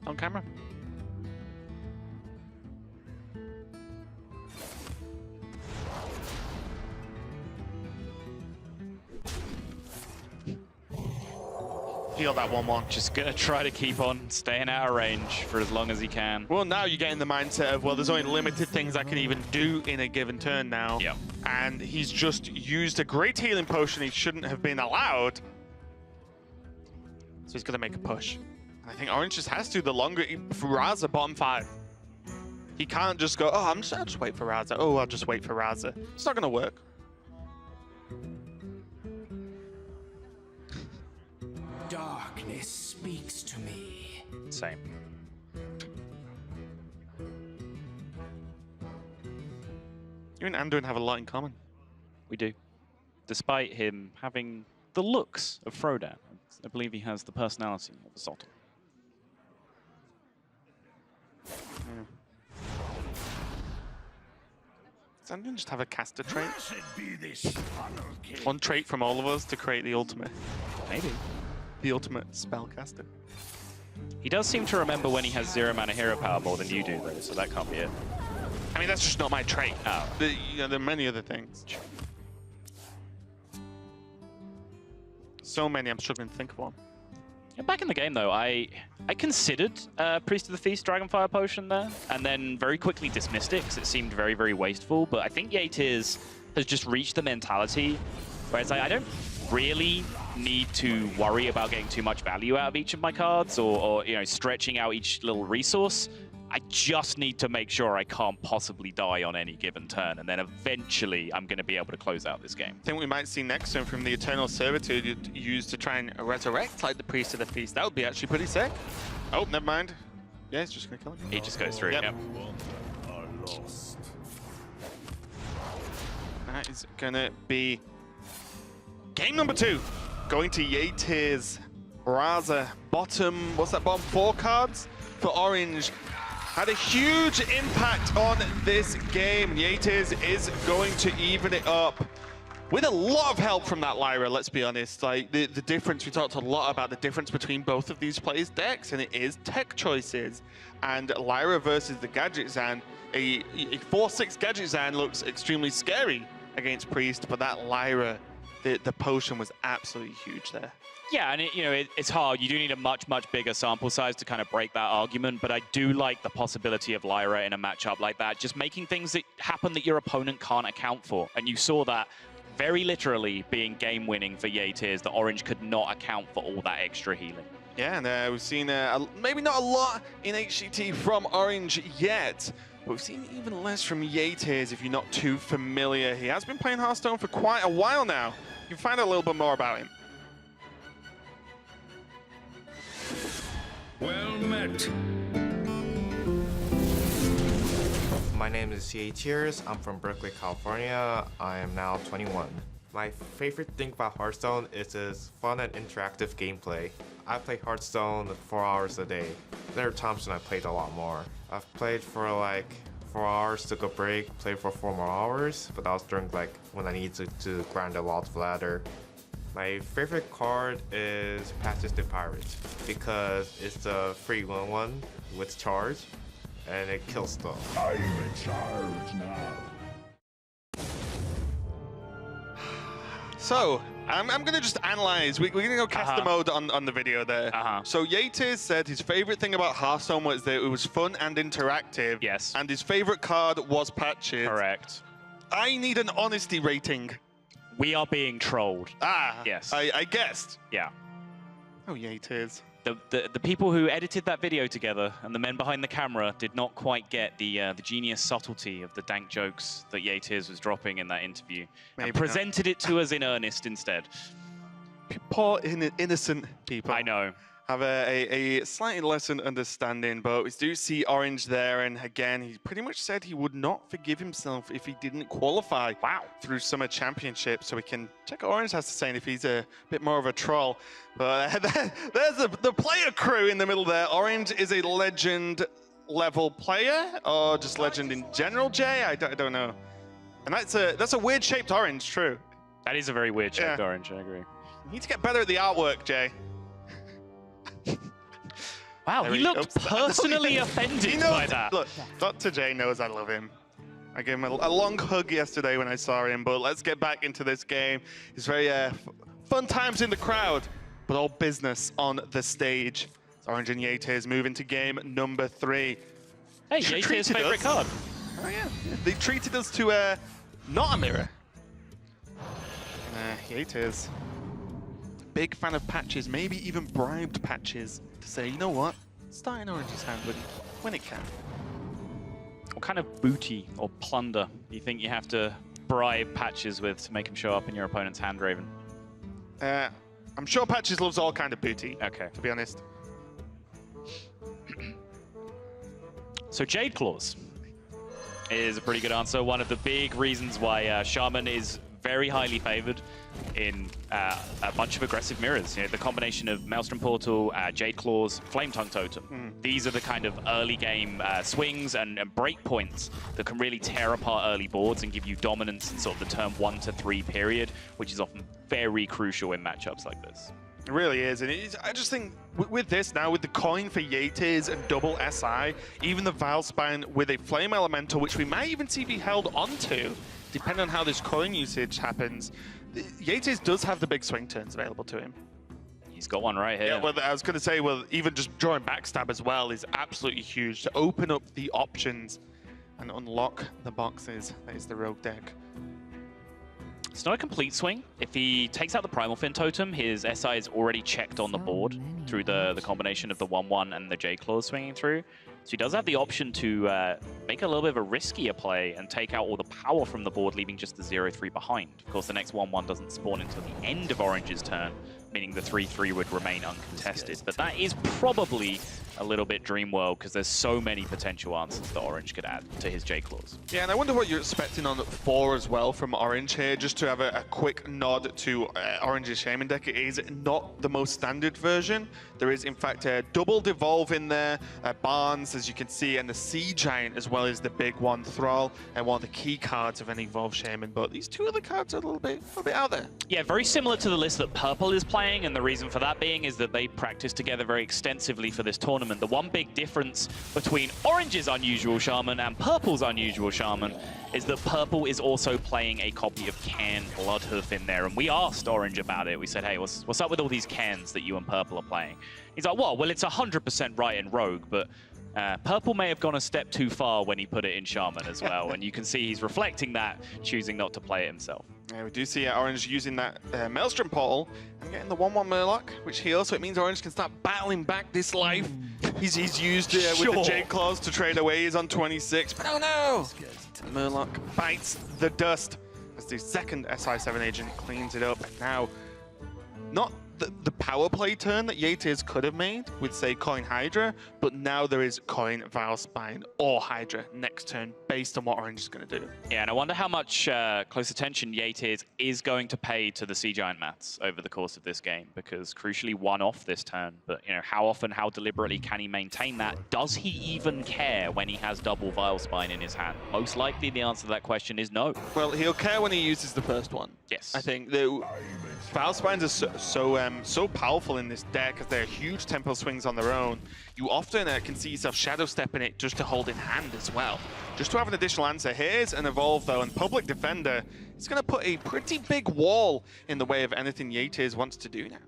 on camera. Feel that 1-1. Just gonna try to keep on staying out of range for as long as he can. Well, now you get in the mindset of, well, there's only limited things I can even do in a given turn now. Yeah. And he's just used a great healing potion he shouldn't have been allowed. So he's going to make a push. I think Orange just has to the longer... For Raza, bottom 5. He can't just go, oh, I'll just wait for Raza. Oh, I'll just wait for Raza. It's not going to work. Darkness speaks to me. Same. You and Anduin have a lot in common. We do. Despite him having the looks of Frodan, I believe he has the personality of a Sultan. Does Anduin just have a caster trait? One trait from all of us to create the ultimate. Maybe. The ultimate spellcaster. He does seem to remember when he has 0 mana hero power more than you do, though, so that can't be it. I mean, that's just not my trait. Oh. There are many other things. So many, I'm struggling to think of one. Yeah, back in the game, though, I considered Priest of the Feast Dragonfire Potion there, and then very quickly dismissed it because it seemed very, very wasteful. But I think YAYTears has just reached the mentality where it's like, I don't really need to worry about getting too much value out of each of my cards or you know, stretching out each little resource. I just need to make sure I can't possibly die on any given turn, and then eventually I'm going to be able to close out this game. I think we might see next turn from the Eternal Servitude you'd use to try and resurrect like the Priest of the Feast. That would be actually pretty sick. Oh, never mind. Yeah, he's just going to kill him. He just goes through. Yep. Yep. That is going to be game number 2. Going to YAYTears. Raza, bottom, what's that, bottom 4 cards for Orange. Had a huge impact on this game. YAYTears is going to even it up with a lot of help from that Lyra, let's be honest. Like the difference, we talked a lot about the difference between both of these players' decks, and it is tech choices. And Lyra versus the Gadget Zan, a 4/6 Gadget Zan looks extremely scary against Priest, but that Lyra, the potion was absolutely huge there. Yeah, and it's hard. You do need a much, much bigger sample size to kind of break that argument, but I do like the possibility of Lyra in a matchup like that, just making things that happen that your opponent can't account for. And you saw that very literally being game-winning for YAYTears, that Orange could not account for all that extra healing. Yeah, and we've seen maybe not a lot in HCT from Orange yet, but we've seen even less from YAYTears if you're not too familiar. He has been playing Hearthstone for quite a while now. You can find out a little bit more about him. Well met. My name is YAYTears. I'm from Berkeley, California. I am now 21. My favorite thing about Hearthstone is its fun and interactive gameplay. I play Hearthstone 4 hours a day. There are times when I played a lot more. I've played for like 4 hours, took a break, played for 4 more hours, but that was during like when I needed to grind a lot of ladder. My favorite card is Persistent Pirate because it's the free 1/1 with charge and it kills stuff. I'm in charge now. So, I'm going to just analyze. We're going to go cast the mode on the video there. So, YAYTears said his favorite thing about Hearthstone was that it was fun and interactive. Yes. And his favorite card was Patches. Correct. I need an honesty rating. We are being trolled. Yes. I guessed. Yeah. Oh, YAYTears. The people who edited that video together and the men behind the camera did not quite get the genius subtlety of the dank jokes that YAYTears was dropping in that interview. Maybe and presented it to us in earnest instead. Poor innocent people. I know. have a slightly lessened understanding, but we do see Orange there, and again, he pretty much said he would not forgive himself if he didn't qualify through Summer Championship, so we can check what Orange has to say and if he's a bit more of a troll. But there's the player crew in the middle there. Orange is a legend level player, or just legend in general, Jay? I don't know. And that's a weird shaped orange, true. That is a very weird shaped orange, I agree. You need to get better at the artwork, Jay. Wow, he looked personally offended by that. Look, Dr. J knows I love him. I gave him a long hug yesterday when I saw him, but let's get back into this game. It's very fun times in the crowd, but all business on the stage. Orange and YAYTears move into game number 3. Hey, YAYTears' favorite card. Oh yeah, they treated us to not a mirror. YAYTears, big fan of patches, maybe even bribed patches to say, you know what, start in Orange's hand when it can. What kind of booty or plunder do you think you have to bribe patches with to make him show up in your opponent's hand, Raven? I'm sure patches loves all kind of booty. Okay. To be honest. So Jade Claws is a pretty good answer. One of the big reasons why Shaman is very highly favored in a bunch of aggressive mirrors. You know, the combination of Maelstrom Portal, Jade Claws, Flame Tongue Totem. These are the kind of early game swings and break points that can really tear apart early boards and give you dominance in sort of the turn 1 to 3 period, which is often very crucial in matchups like this. It really is, and I just think with this now, with the coin for YAYTears and double SI, even the Vilespine with a Flame Elemental, which we might even see be held onto, depending on how this coin usage happens, YAYTears does have the big swing turns available to him. He's got one right here. Yeah, well, I was going to say, well, even just drawing backstab as well is absolutely huge to open up the options and unlock the boxes. That is the Rogue deck. It's not a complete swing. If he takes out the Primal Fin Totem, his SI is already checked on the board through the combination of the 1-1 and the Jade Claws swinging through. So he does have the option to make a little bit of a riskier play and take out all the power from the board, leaving just the 0-3 behind. Of course, the next 1-1 doesn't spawn until the end of Orange's turn, meaning the 3-3 would remain uncontested. But that is probably a little bit dream world because there's so many potential answers that Orange could add to his Jade Claws. Yeah, and I wonder what you're expecting on 4 as well from Orange here. Just to have a quick nod to Orange's Shaman deck. It is not the most standard version. There is, in fact, a double Devolve in there, Barnes, as you can see, and the Sea Giant, as well as the big one, Thrall, and one of the key cards of an Evolved Shaman. But these two other cards are a little bit out there. Yeah, very similar to the list that Purple is playing, and the reason for that being is that they practice together very extensively for this tournament. The one big difference between Orange's Unusual Shaman and Purple's Unusual Shaman is that Purple is also playing a copy of Cairn Bloodhoof in there, and we asked Orange about it. We said, hey, what's up with all these Cairns that you and Purple are playing? He's like, well, it's 100% right in Rogue, but Purple may have gone a step too far when he put it in Shaman as well, and you can see he's reflecting that, choosing not to play it himself. Yeah, we do see Orange using that Maelstrom Portal and getting the 1-1 Murloc, which heals, so it means Orange can start battling back this life. He's used with the Jade Claws to trade away. He's on 26, but oh no! Murloc bites the dust as the second SI7 agent cleans it up. And now, not the power play turn that YAYTears could have made with, say, Coin Hydra, but now there is Coin Vilespine or Hydra next turn based on what Orange is going to do. Yeah, and I wonder how much close attention YAYTears is going to pay to the Sea Giant mats over the course of this game, because crucially one off this turn, but you know, how often, how deliberately can he maintain that? Does he even care when he has double Vilespine in his hand? Most likely the answer to that question is no. Well, he'll care when he uses the first one. Yes. I think the Vilespines are so powerful in this deck because they're huge tempo swings on their own. You often can see yourself shadow stepping it just to hold in hand as well. Just to have an additional answer. Here's an Evolve though, and Public Defender is going to put a pretty big wall in the way of anything YAYTears wants to do now.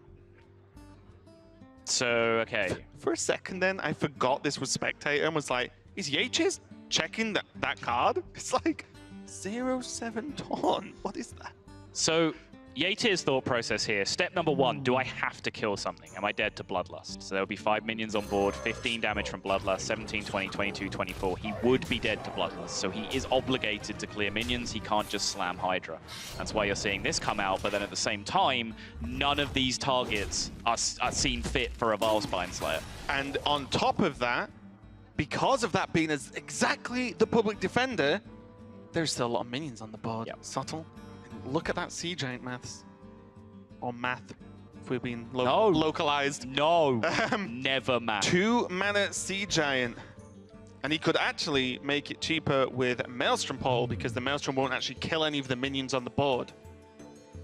So, okay. For a second then, I forgot this was Spectator and was like, is YAYTears checking that card? It's like 0-7 Taunt. What is that? So YAYTears' thought process here. Step number 1, do I have to kill something? Am I dead to Bloodlust? So there will be 5 minions on board, 15 damage from Bloodlust, 17, 20, 22, 24. He would be dead to Bloodlust, so he is obligated to clear minions. He can't just slam Hydra. That's why you're seeing this come out, but then at the same time, none of these targets are seen fit for a Vilespine Slayer. And on top of that, because of that being exactly the public defender, there's still a lot of minions on the board. Yep. Subtle. Look at that Sea Giant maths. Or math, if we're being No. localized. No, never man. 2 mana Sea Giant. And he could actually make it cheaper with Maelstrom Portal because the Maelstrom won't actually kill any of the minions on the board.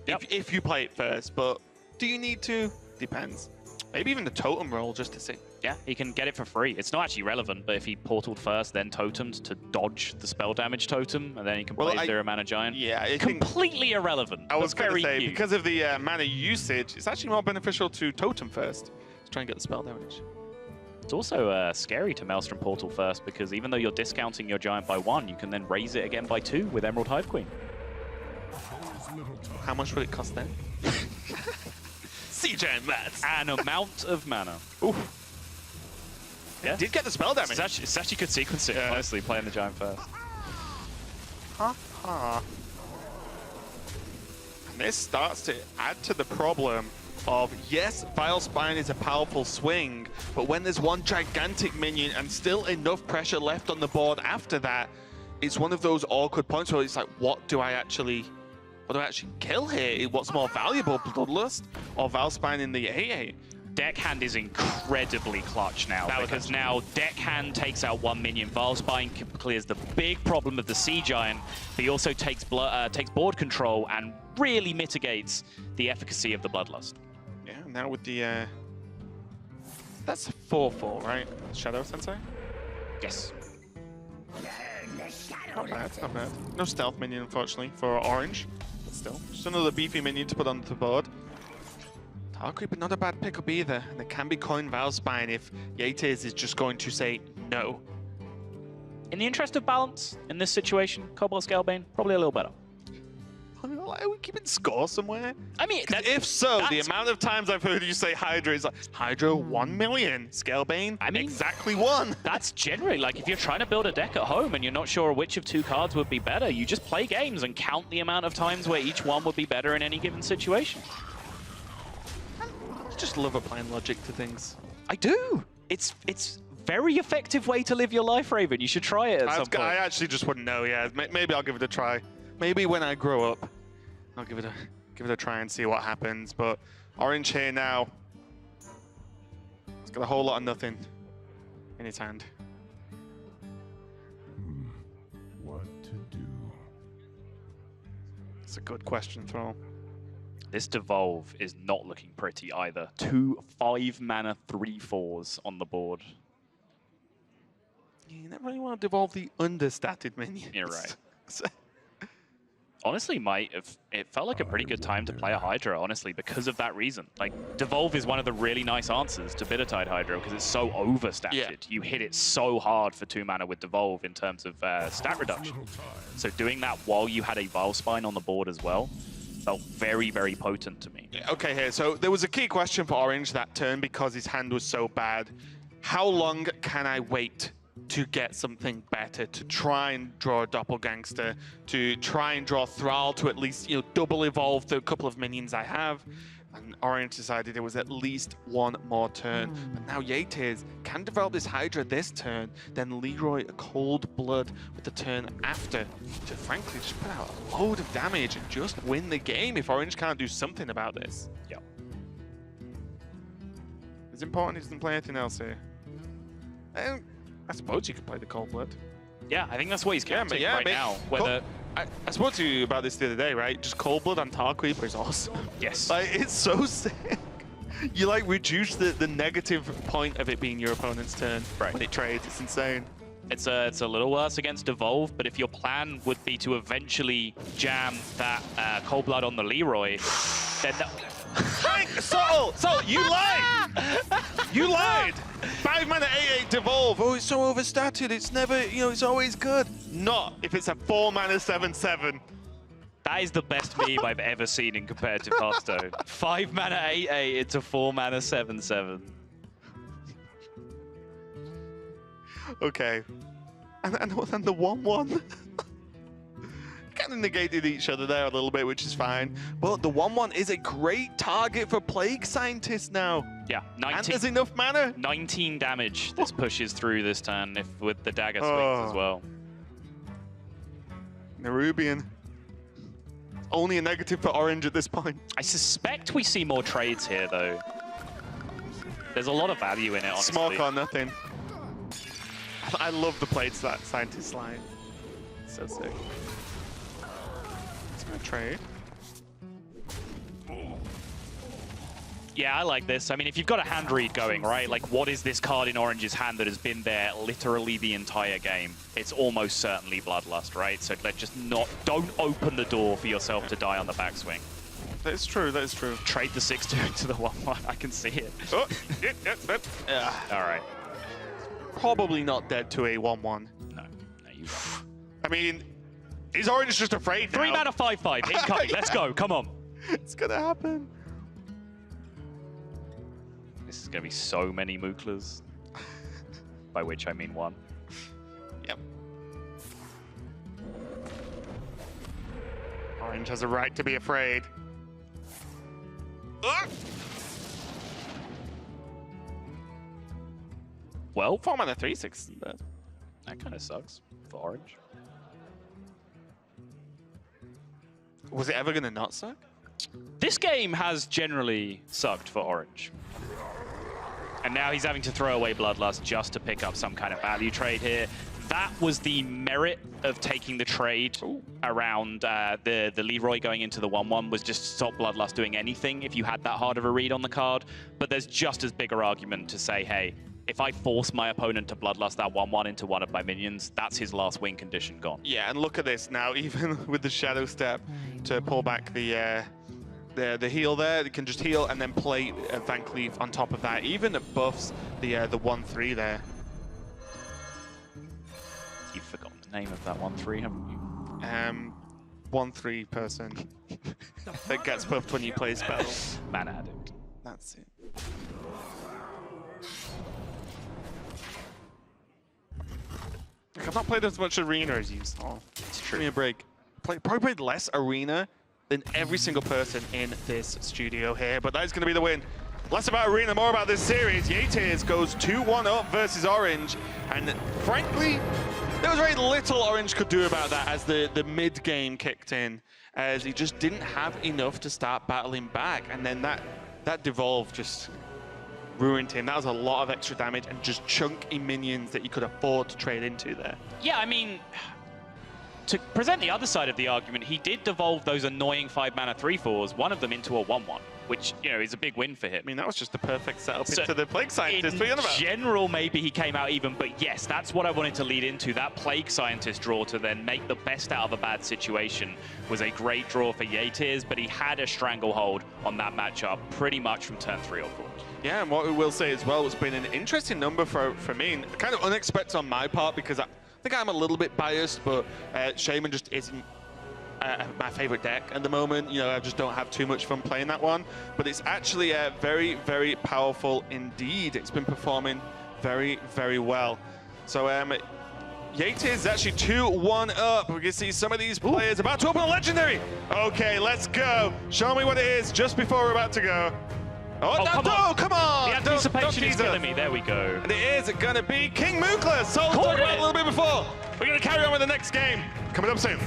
Yep. If you play it first, but do you need to? Depends. Maybe even the Totem roll just to see. Yeah, he can get it for free. It's not actually relevant, but if he portaled first, then totemed to dodge the spell damage totem, and then he can play 0 mana giant. Yeah, I think Completely irrelevant. I was but going to very say, cute. because of the mana usage, it's actually more beneficial to Totem first to try and get the spell damage. It's also scary to Maelstrom Portal first, because even though you're discounting your giant by 1, you can then raise it again by 2 with Emerald Hive Queen. How much would it cost then? Sea Giant maths. An amount of mana. Oof. Yeah. Did get the spell damage. It's actually good sequencing, Yeah. honestly, playing the giant first. And this starts to add to the problem of, yes, Vilespine is a powerful swing, but when there's one gigantic minion and still enough pressure left on the board after that, it's one of those awkward points where it's like, what do I actually kill here? What's more valuable, Bloodlust or Vilespine in the AA? Deckhand is incredibly clutch now, because now Deckhand takes out 1 minion. Vilespine clears the big problem of the Sea Giant, but he also takes board control and really mitigates the efficacy of the Bloodlust. Yeah, now with the... that's 4/4, right? Shadow Sensei? Yes. Not bad, not bad. No stealth minion, unfortunately, for orange. But still, just another beefy minion to put on the board. Tar Creeper, not a bad pickup either. And it can be coin Vilespine if YAYTears is just going to say no. In the interest of balance, in this situation, Cobalt Scalebane, probably a little better. Are we keeping score somewhere? I mean, If so, the amount of times I've heard you say Hydra is like, Hydra 1 million, Scalebane, I mean, exactly 1. That's generally, like, if you're trying to build a deck at home and you're not sure which of 2 cards would be better, you just play games and count the amount of times where each one would be better in any given situation. I just love applying logic to things. I do. It's very effective way to live your life, Raven. You should try it at some point. I actually just wouldn't know, yeah. Maybe I'll give it a try. Maybe when I grow up, I'll give it a try and see what happens. But orange here now, it's got a whole lot of nothing in his hand. What to do? It's a good question, Thrall. This Devolve is not looking pretty either. 2 5-mana 3/4s on the board. You never really want to devolve the understated minions. You're right. Honestly, it felt like a pretty good time to play a Hydra, honestly, because of that reason. Like, Devolve is one of the really nice answers to Bittertide Hydra because it's so overstated. Yeah. You hit it so hard for 2 mana with Devolve in terms of stat reduction. So doing that while you had a Vilespine on the board as well felt very, very potent to me. Okay, here. So there was a key question for orange that turn because his hand was so bad. How long can I wait to get something better, to try and draw a Doppelgangster, to try and draw Thrall to at least, double evolve the couple of minions I have? And orange decided it was at least 1 more turn. But now YAYTears can develop this Hydra this turn, then Leroy a Cold Blood with the turn after to frankly just put out a load of damage and just win the game if orange can't do something about this. Yeah. It's important he doesn't play anything else here. I suppose you could play the Cold Blood. Yeah, I think that's what he's counting right but now. Whether I spoke to you about this the other day, right? Just Cold Blood on Tar Creeper is awesome. Yes. Like, it's so sick. You like reduce the negative point of it being your opponent's turn when it trades. It's insane. It's a little worse against Devolve, but if your plan would be to eventually jam that Cold Blood on the Leroy, then that... So you lied! You lied! 5 mana AA Devolve. Oh, it's so overstated. It's never, it's always good. Not if it's a 4 mana 7/7. That is the best meme I've ever seen in competitive Hearthstone. 5 mana 8/8 into 4 mana 7/7. Okay. And the 1/1. Kind of negated each other there a little bit, which is fine. But the 1/1 is a great target for Plague Scientist now. Yeah, And there's enough mana. 19 damage this pushes through this turn with the dagger swings as well. Nerubian. Only a negative for Orange at this point. I suspect we see more trades here, though. There's a lot of value in it, honestly. Smoke or nothing. I love the Plague Scientist line. So sick. It's gonna trade. Yeah, I like this. I mean, if you've got a hand read going, right? Like, what is this card in Orange's hand that has been there literally the entire game? It's almost certainly Bloodlust, right? So let's just don't open the door for yourself to die on the backswing. That is true, that is true. Trade the 6/2 into the 1/1. I can see it. Oh, All right. Probably not dead to a 1/1. No, you I mean, is Orange just afraid now? 3 mana 5/5. Incoming. Let's go. Come on. It's gonna happen. This is going to be so many Mooklas. By which I mean one. Yep. Orange has a right to be afraid. Well, 4 mana 3/6. that kind of sucks for Orange. Was it ever gonna not suck? This game has generally sucked for Orange. And now he's having to throw away Bloodlust just to pick up some kind of value trade here. That was the merit of taking the trade around the Leroy going into the 1/1 was just to stop Bloodlust doing anything if you had that hard of a read on the card. But there's just as big an argument to say, hey, if I force my opponent to Bloodlust that 1/1 into one of my minions, that's his last win condition gone. Yeah, and look at this now, even with the Shadow Step to pull back the heal there, it can just heal and then play Van Cleef on top of that. Even it buffs the 1/3 there. You've forgotten the name of that 1/3, haven't you? 1/3 person that gets buffed when you play spells. Mana Addict. That's it. I've not played as much Arena as you. Oh, It's give me true. a break. Probably played less Arena than every single person in this studio here, but that is going to be the win. Less about Arena, more about this series. YAYTears goes 2-1 up versus Orange, and frankly, there was very little Orange could do about that as the mid-game kicked in, as he just didn't have enough to start battling back, and then that devolve just ruined him. That was a lot of extra damage and just chunky minions that you could afford to trade into there. Yeah, I mean, to present the other side of the argument, he did devolve those annoying 5 mana 3/4s, one of them into a 1/1, which, you know, is a big win for him. I mean, that was just the perfect setup So into the Plague Scientist. in What are you on about? general, maybe he came out even, but yes, that's what I wanted to lead into. That Plague Scientist draw to then make the best out of a bad situation was a great draw for YAYTears, but he had a stranglehold on that matchup pretty much from turn 3 or 4. Yeah, and what we will say as well, it's been an interesting number for me, and kind of unexpected on my part because I think I'm a little bit biased, but Shaman just isn't my favorite deck at the moment. You know, I just don't have too much fun playing that one, but it's actually very, very powerful indeed. It's been performing very, very well. So YAYTears is actually 2-1 up. We can see some of these players about to open a legendary. Okay, let's go. Show me what it is just before we're about to go. Oh, no, come on. come on! The anticipation is tease us. killing me. There we go. And it is gonna be King Mookla. So we talked about it a little bit before. We're gonna carry on with the next game. Coming up soon.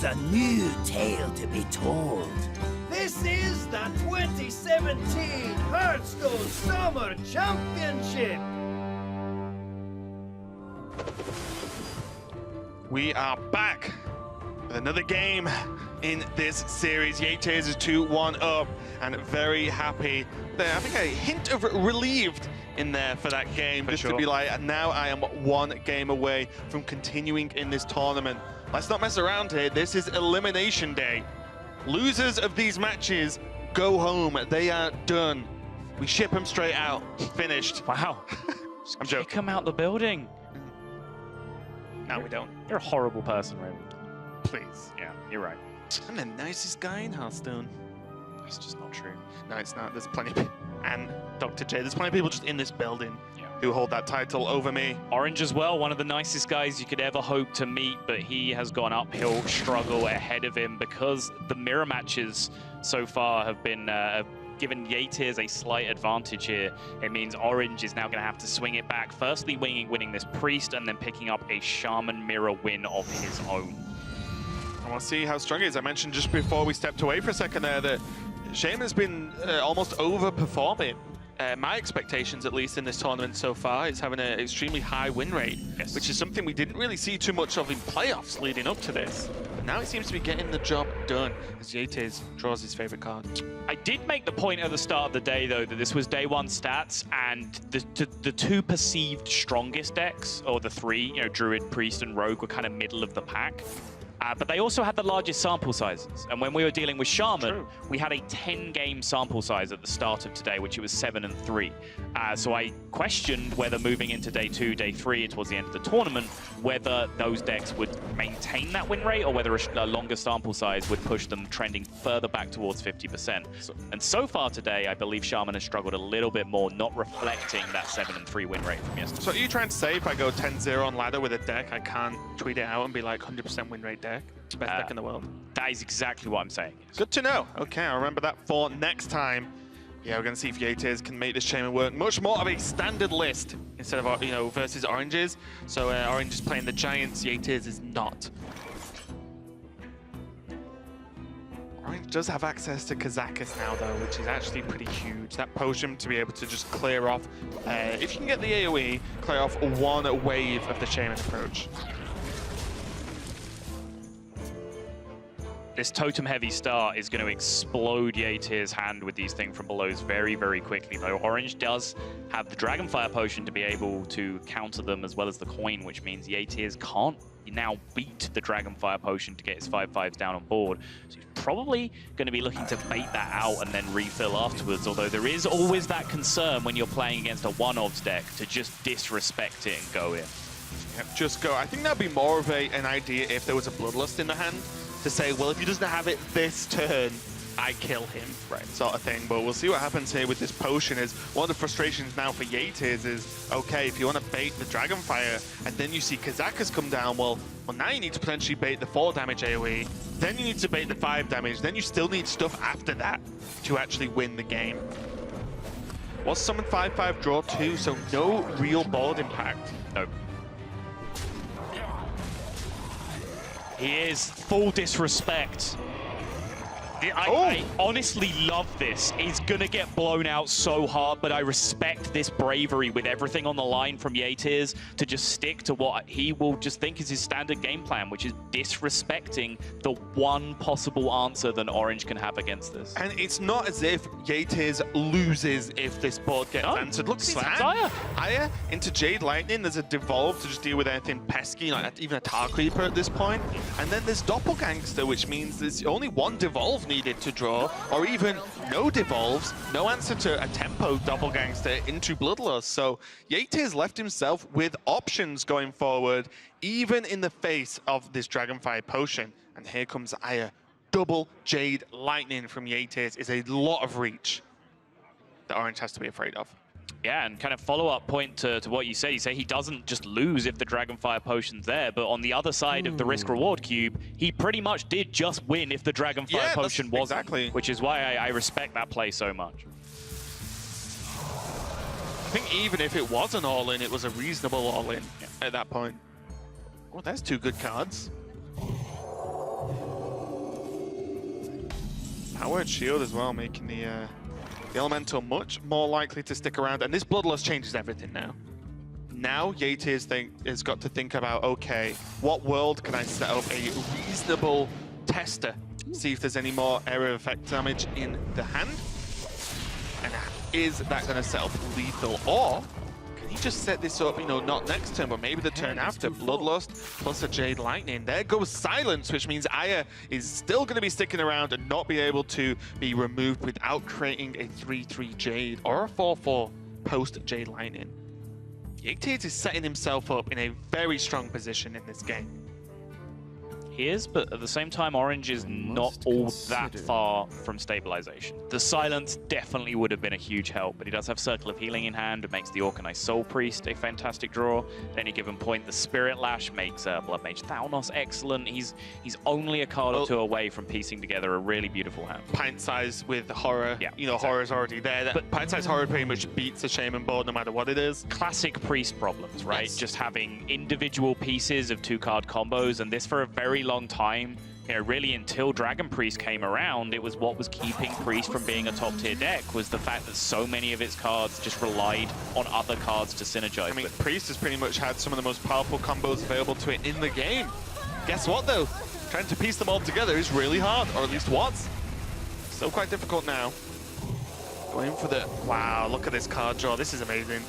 There's a new tale to be told. This is the 2017 Hearthstone Summer Championship. We are back with another game in this series. YAYTears is 2-1 up and very happy. There, I think a hint of relieved in there for that game, just to be like, now I am one game away from continuing in this tournament. Let's not mess around here. This is Elimination Day. Losers of these matches go home. They are done. We ship them straight out. Finished. Wow. I'm joking. Kick him out the building. No, we don't. You're a horrible person, Raven. Please. Yeah, you're right. I'm the nicest guy in Hearthstone. That's just not true. No, it's not. There's plenty of people. And Dr. J, there's plenty of people just in this building who hold that title over me. Orange as well, one of the nicest guys you could ever hope to meet, but he has gone uphill struggle ahead of him because the mirror matches so far have been given YAYTears a slight advantage here. It means Orange is now going to have to swing it back. Firstly, winning this Priest, and then picking up a Shaman mirror win of his own. I want to see how strong he is. I mentioned just before we stepped away for a second there that Shaman's been almost overperforming. My expectations, at least in this tournament so far, is having an extremely high win rate, which is something we didn't really see too much of in playoffs leading up to this. But now he seems to be getting the job done as YAYTears draws his favorite card. I did make the point at the start of the day, though, that this was day one stats, and the two perceived strongest decks, or the three, Druid, Priest, and Rogue, were kind of middle of the pack. But they also had the largest sample sizes. And when we were dealing with Shaman, we had a 10-game sample size at the start of today, which it was 7 and 3. So I questioned whether moving into day 2, day 3, towards the end of the tournament, whether those decks would maintain that win rate or whether a longer sample size would push them trending further back towards 50%. And so far today, I believe Shaman has struggled a little bit more, not reflecting that 7 and 3 win rate from yesterday. So are you trying to say if I go 10-0 on ladder with a deck, I can't tweet it out and be like 100% win rate deck? Best deck in the world. That is exactly what I'm saying. Good to know. Okay, I'll remember that for next time. Yeah, we're going to see if YAYTears can make this Shaman work. Much more of a standard list instead of, versus Oranges. So Orange is playing the Giants, YAYTears is not. Orange does have access to Kazakus now, though, which is actually pretty huge. That potion to be able to just clear off, if you can get the AoE, clear off one wave of the Shaman approach. This totem-heavy start is going to explode YAYTears' hand with these things from belows very, very quickly, though. Orange does have the Dragonfire Potion to be able to counter them, as well as the coin, which means YAYTears can't now beat the Dragonfire Potion to get his 5/5s down on board. So he's probably going to be looking to bait that out and then refill afterwards, although there is always that concern when you're playing against a one-ofs deck to just disrespect it and go in. Yep, just go. I think that'd be more of an idea if there was a Bloodlust in the hand, to say, well, if he doesn't have it this turn, I kill him, right? Sort of thing. But we'll see what happens here with this potion. Is one of the frustrations now for YAYTears is, okay, if you want to bait the Dragonfire and then you see Kazakus come down, well, now you need to potentially bait the 4 damage AoE, then you need to bait the 5 damage, then you still need stuff after that to actually win the game. Was summon 5/5 draw too, so no real board impact. No. He is full disrespect. I honestly love this. He's gonna get blown out so hard, but I respect this bravery with everything on the line from YAYTears to just stick to what he will just think is his standard game plan, which is disrespecting the one possible answer that Orange can have against this. And it's not as if YAYTears loses if this board gets answered. Look at his hand. Higher into Jade Lightning. There's a Devolve to just deal with anything pesky, like even a Tar Creeper at this point. And then there's Doppelgangster, which means there's only one Devolve needed to draw, or even no Devolves, no answer to a Tempo Doppelgangster into Bloodlust. So YAYTears left himself with options going forward, even in the face of this Dragonfire Potion. And here comes Aya. Double Jade Lightning from YAYTears is a lot of reach that Orange has to be afraid of. Yeah, and kind of follow-up point to what you say. You say he doesn't just lose if the Dragonfire Potion's there, but on the other side of the risk-reward cube, he pretty much did just win if the Dragonfire Potion wasn't. Exactly. Which is why I respect that play so much. I think even if it was an all-in, it was a reasonable all-in at that point. Oh, there's 2 good cards. Powered shield as well, making the elemental much more likely to stick around. And this bloodlust changes everything now. Now YAYTears has got to think about, okay, what world can I set up a reasonable tester? See if there's any more area effect damage in the hand. And is that going to set up lethal? Or can he just set this up, you know, not next turn, but maybe the turn after? Bloodlust plus a Jade Lightning. There goes Silence, which means Aya is still going to be sticking around and not be able to be removed without creating a 3-3 Jade or a 4-4 post Jade Lightning. YAYTears is setting himself up in a very strong position in this game. He is, but at the same time, Orange is not all that far from stabilization. The Silence definitely would have been a huge help, but he does have Circle of Healing in hand. It makes the Organized Soul Priest a fantastic draw. At any given point, the Spirit Lash makes Blood Mage Thalnos excellent. He's only a card or two away from piecing together a really beautiful hand. Pint Size with Horror, yeah, you know, exactly. Horror's already there. But Pint Size Horror pretty much beats the Shaman board no matter what it is. Classic Priest problems, right? Yes. Just having individual pieces of 2-card combos, and this for a very long time, you know, really until Dragon Priest came around, it was what was keeping Priest from being a top-tier deck, was the fact that so many of its cards just relied on other cards to synergize. I mean, with. Priest has pretty much had some of the most powerful combos available to it in the game. Guess what, though? Trying to piece them all together is really hard, or at least was. Still quite difficult now. Going for the... Wow, look at this card draw. This is amazing.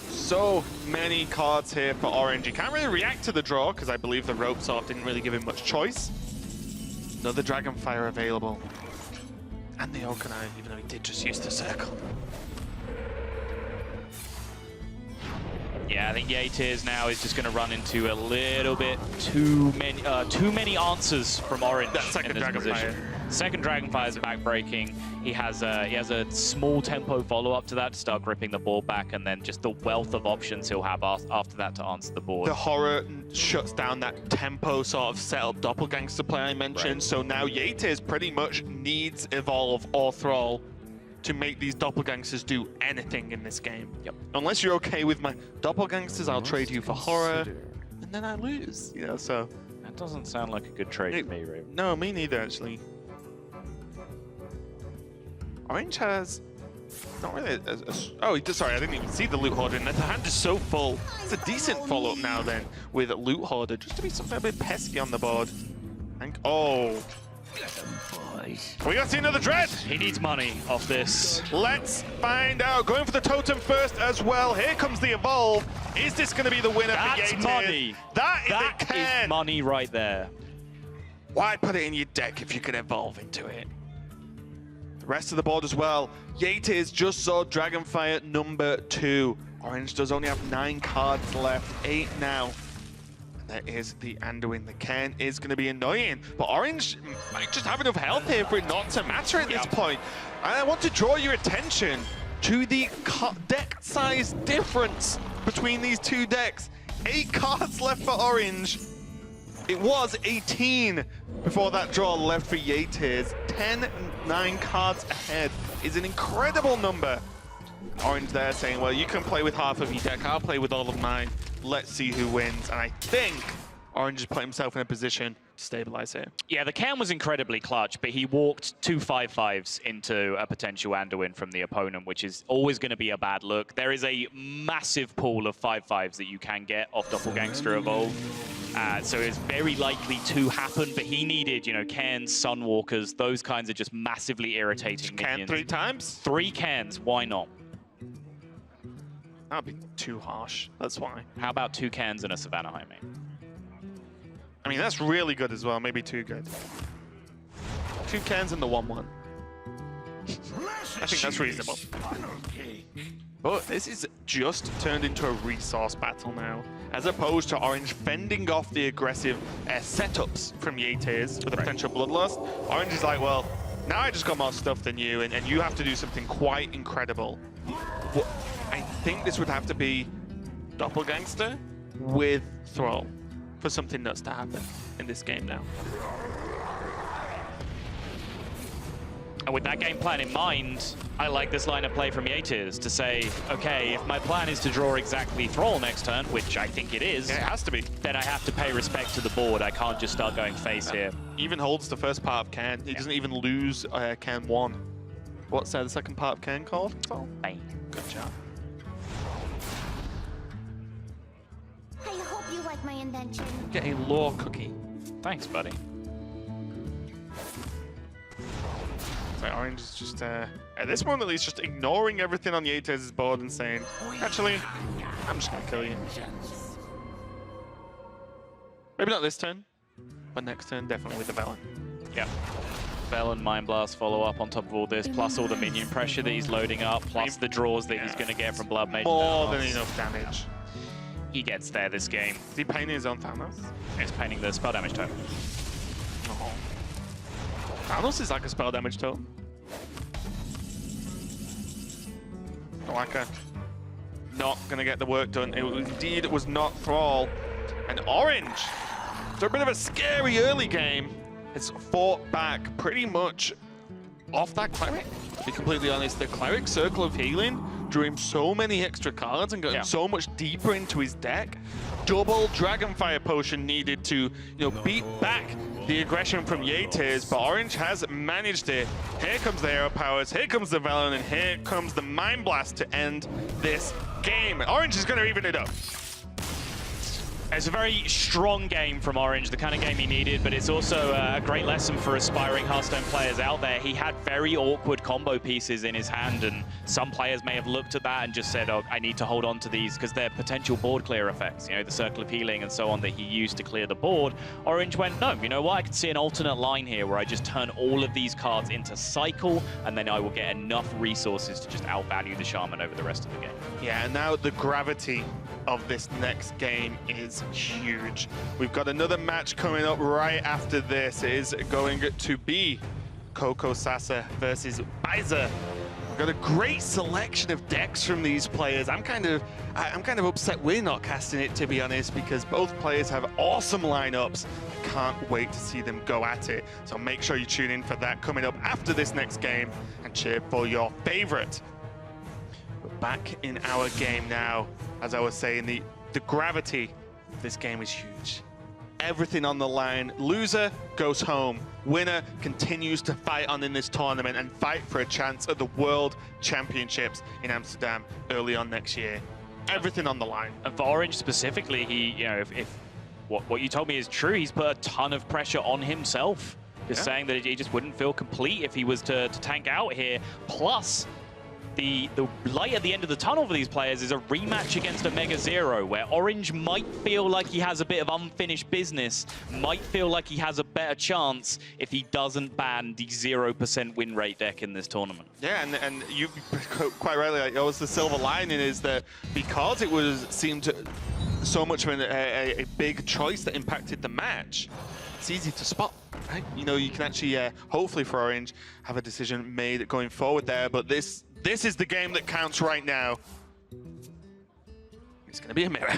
So many cards here for Orange. He can't really react to the draw because I believe the Ropes off didn't really give him much choice. Another Dragonfire available. And the Orkanite, even though he did just use the Circle. Yeah, I think YAYTears now is just going to run into a little bit too many answers from Orange. That second in this position. Second Dragonfire is backbreaking. He has a small tempo follow-up to that to start gripping the board back, and then just the wealth of options he'll have after that to answer the board. The Horror shuts down that tempo sort of setup doppelgangster play I mentioned, so now YAYTears pretty much needs Evolve or Thrall to make these doppelgangsters do anything in this game. Yep. Unless you're okay with my doppelgangsters, I'll trade you for Horror, and then I lose, you know, so... That doesn't sound like a good trade to me, Ray. No, me neither, actually. Orange has not really oh, sorry, I didn't even see the Loot Hoarder, and the hand is so full. It's a decent follow-up now then with Loot Hoarder, just to be something a bit pesky on the board. And, oh. We got to see another Dread! He needs money off this. Let's find out. Going for the Totem first as well. Here comes the Evolve. Is this going to be the winner for YAYTears? That's money. That is money right there. Why put it in your deck if you can evolve into it? The rest of the board as well. YAYTears just saw Dragonfire number 2. Orange does only have 9 cards left, 8 now. And there is the Anduin. The Cairn is going to be annoying, but Orange might just have enough health here for it not to matter at this point. And I want to draw your attention to the deck size difference between these two decks. 8 cards left for Orange. It was 18 before that draw left for YAYTears. 9 cards ahead is an incredible number. Orange there saying, well, you can play with half of your deck, I'll play with all of mine. Let's see who wins. And I think Orange has put himself in a position to stabilize here. Yeah, the Cairn was incredibly clutch, but he walked 2 5/5s into a potential Anduin from the opponent, which is always going to be a bad look. There is a massive pool of 5/5s that you can get off Doppelgangster Evolve. So it's very likely to happen, but he needed, you know, Cairns, Sunwalkers, those kinds of just massively irritating minions. Cairn 3 times? 3 Cairns, why not? That'd be too harsh, that's why. How about 2 Cairns and a Savannah Jaime? I mean, that's really good as well, maybe too good. 2 Cairns and the 1/1. I think that's reasonable. But this is just turned into a resource battle now, as opposed to Orange fending off the aggressive setups from YAYTears with a potential Bloodlust. Orange is like, well, now I just got more stuff than you, and you have to do something quite incredible. I think this would have to be Doppelgangster with Thrall for something nuts to happen in this game now. And with that game plan in mind, I like this line of play from YAYTears to say, okay, if my plan is to draw exactly Thrall next turn, which I think it is, Yeah, it has to be. then I have to pay respect to the board. I can't just start going face here. Even holds the first part of Cairn. He doesn't even lose Cairn 1. What's the second part of Cairn called? Bang. Good job. I hope you like my invention. Get a lore cookie. Thanks, buddy. So Orange is just, at this moment at least, just ignoring everything on YAYTears' board and saying, actually, I'm just gonna kill you. Maybe not this turn, but next turn, definitely with the Velen. Yeah. Bell and Mind Blast follow up on top of all this, plus all the minion pressure that he's loading up, plus the draws that he's going to get from Blood Mage. More than enough damage. He gets there this game. Is he painting his own Thanos? He's painting the spell damage token. Oh. Thanos is like a spell damage totem. Waka. Not going to get the work done. It was not Thrall. And Orange, after a bit of a scary early game, has fought back pretty much off that Cleric. To be completely honest, the Cleric Circle of Healing drew him so many extra cards and got him so much deeper into his deck. Double Dragonfire Potion needed to, beat back the aggression from YAYTears, but Orange has managed it. Here comes the Aero Powers, here comes the Velen, and here comes the Mind Blast to end this game. Orange is going to even it up. It's a very strong game from Orange, the kind of game he needed, but it's also a great lesson for aspiring Hearthstone players out there. He had very awkward combo pieces in his hand, and some players may have looked at that and just said, oh, I need to hold on to these because they're potential board clear effects, the Circle of Healing and so on that he used to clear the board. Orange went, no, you know what, I can see an alternate line here where I just turn all of these cards into cycle, and then I will get enough resources to just outvalue the Shaman over the rest of the game. Yeah, and now the gravity of this next game is huge. We've got another match coming up right after this. It is going to be Coco Sasa versus Baiza. We've got a great selection of decks from these players. I'm kind of upset we're not casting it, to be honest, because both players have awesome lineups. I can't wait to see them go at it. So make sure you tune in for that coming up after this next game and cheer for your favorite. We're back in our game now. As I was saying, the gravity of this game is huge. Everything on the line. Loser goes home. Winner continues to fight on in this tournament and fight for a chance at the World Championships in Amsterdam early on next year. Everything on the line. And for Orange specifically, he, if what you told me is true, he's put a ton of pressure on himself. Just saying that he just wouldn't feel complete if he was to tank out here. Plus, the light at the end of the tunnel for these players is a rematch against a Mega Zero, where Orange might feel like he has a bit of unfinished business, might feel like he has a better chance if he doesn't ban the 0% win rate deck in this tournament. Yeah, and you quite rightly, it was the silver lining is that because it seemed so much of a big choice that impacted the match, it's easy to spot. Right? You can actually, hopefully for Orange, have a decision made going forward there, but this is the game that counts right now. It's going to be a mirror.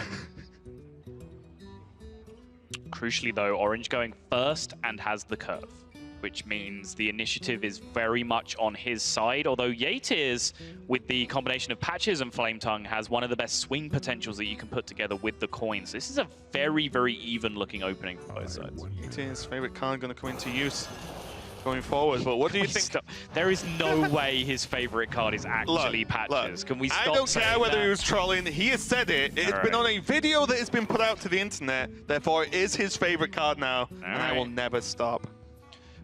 Crucially though, Orange going first and has the curve, which means the initiative is very much on his side, although YAYTears, with the combination of Patches and Flame Tongue, has one of the best swing potentials that you can put together with the coins. This is a very, very even-looking opening for both sides. YAYTears' favorite card going to come into use going forward, but what do you think? There is no way his favorite card is actually Patches. Can we stop I don't care whether that? he was trolling. He has said it. It's been on a video that has been put out to the internet. Therefore, it is his favorite card now, and I will never stop.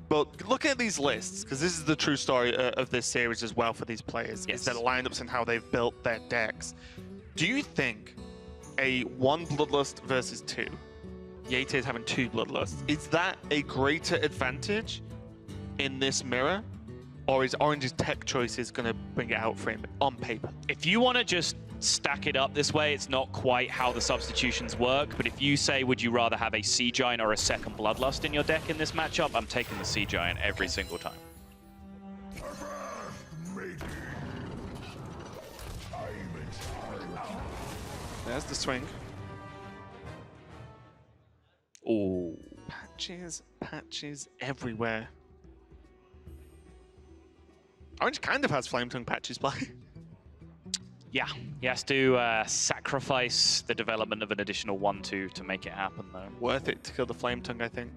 But look at these lists, because this is the true story of this series as well for these players. It's their lineups and how they've built their decks. Do you think a 1 Bloodlust versus 2, YAYTears having 2 Bloodlusts, is that a greater advantage in this mirror? Or is Orange's tech choices going to bring it out for him on paper? If you want to just stack it up this way, it's not quite how the substitutions work, but if you say, would you rather have a Sea Giant or a second Bloodlust in your deck in this matchup, I'm taking the Sea Giant every single time. There's the swing. Ooh. Patches everywhere. Orange kind of has Flame Tongue patches play. Yeah, he has to sacrifice the development of an additional 1-2 to make it happen, though. Worth it to kill the Flame Tongue, I think.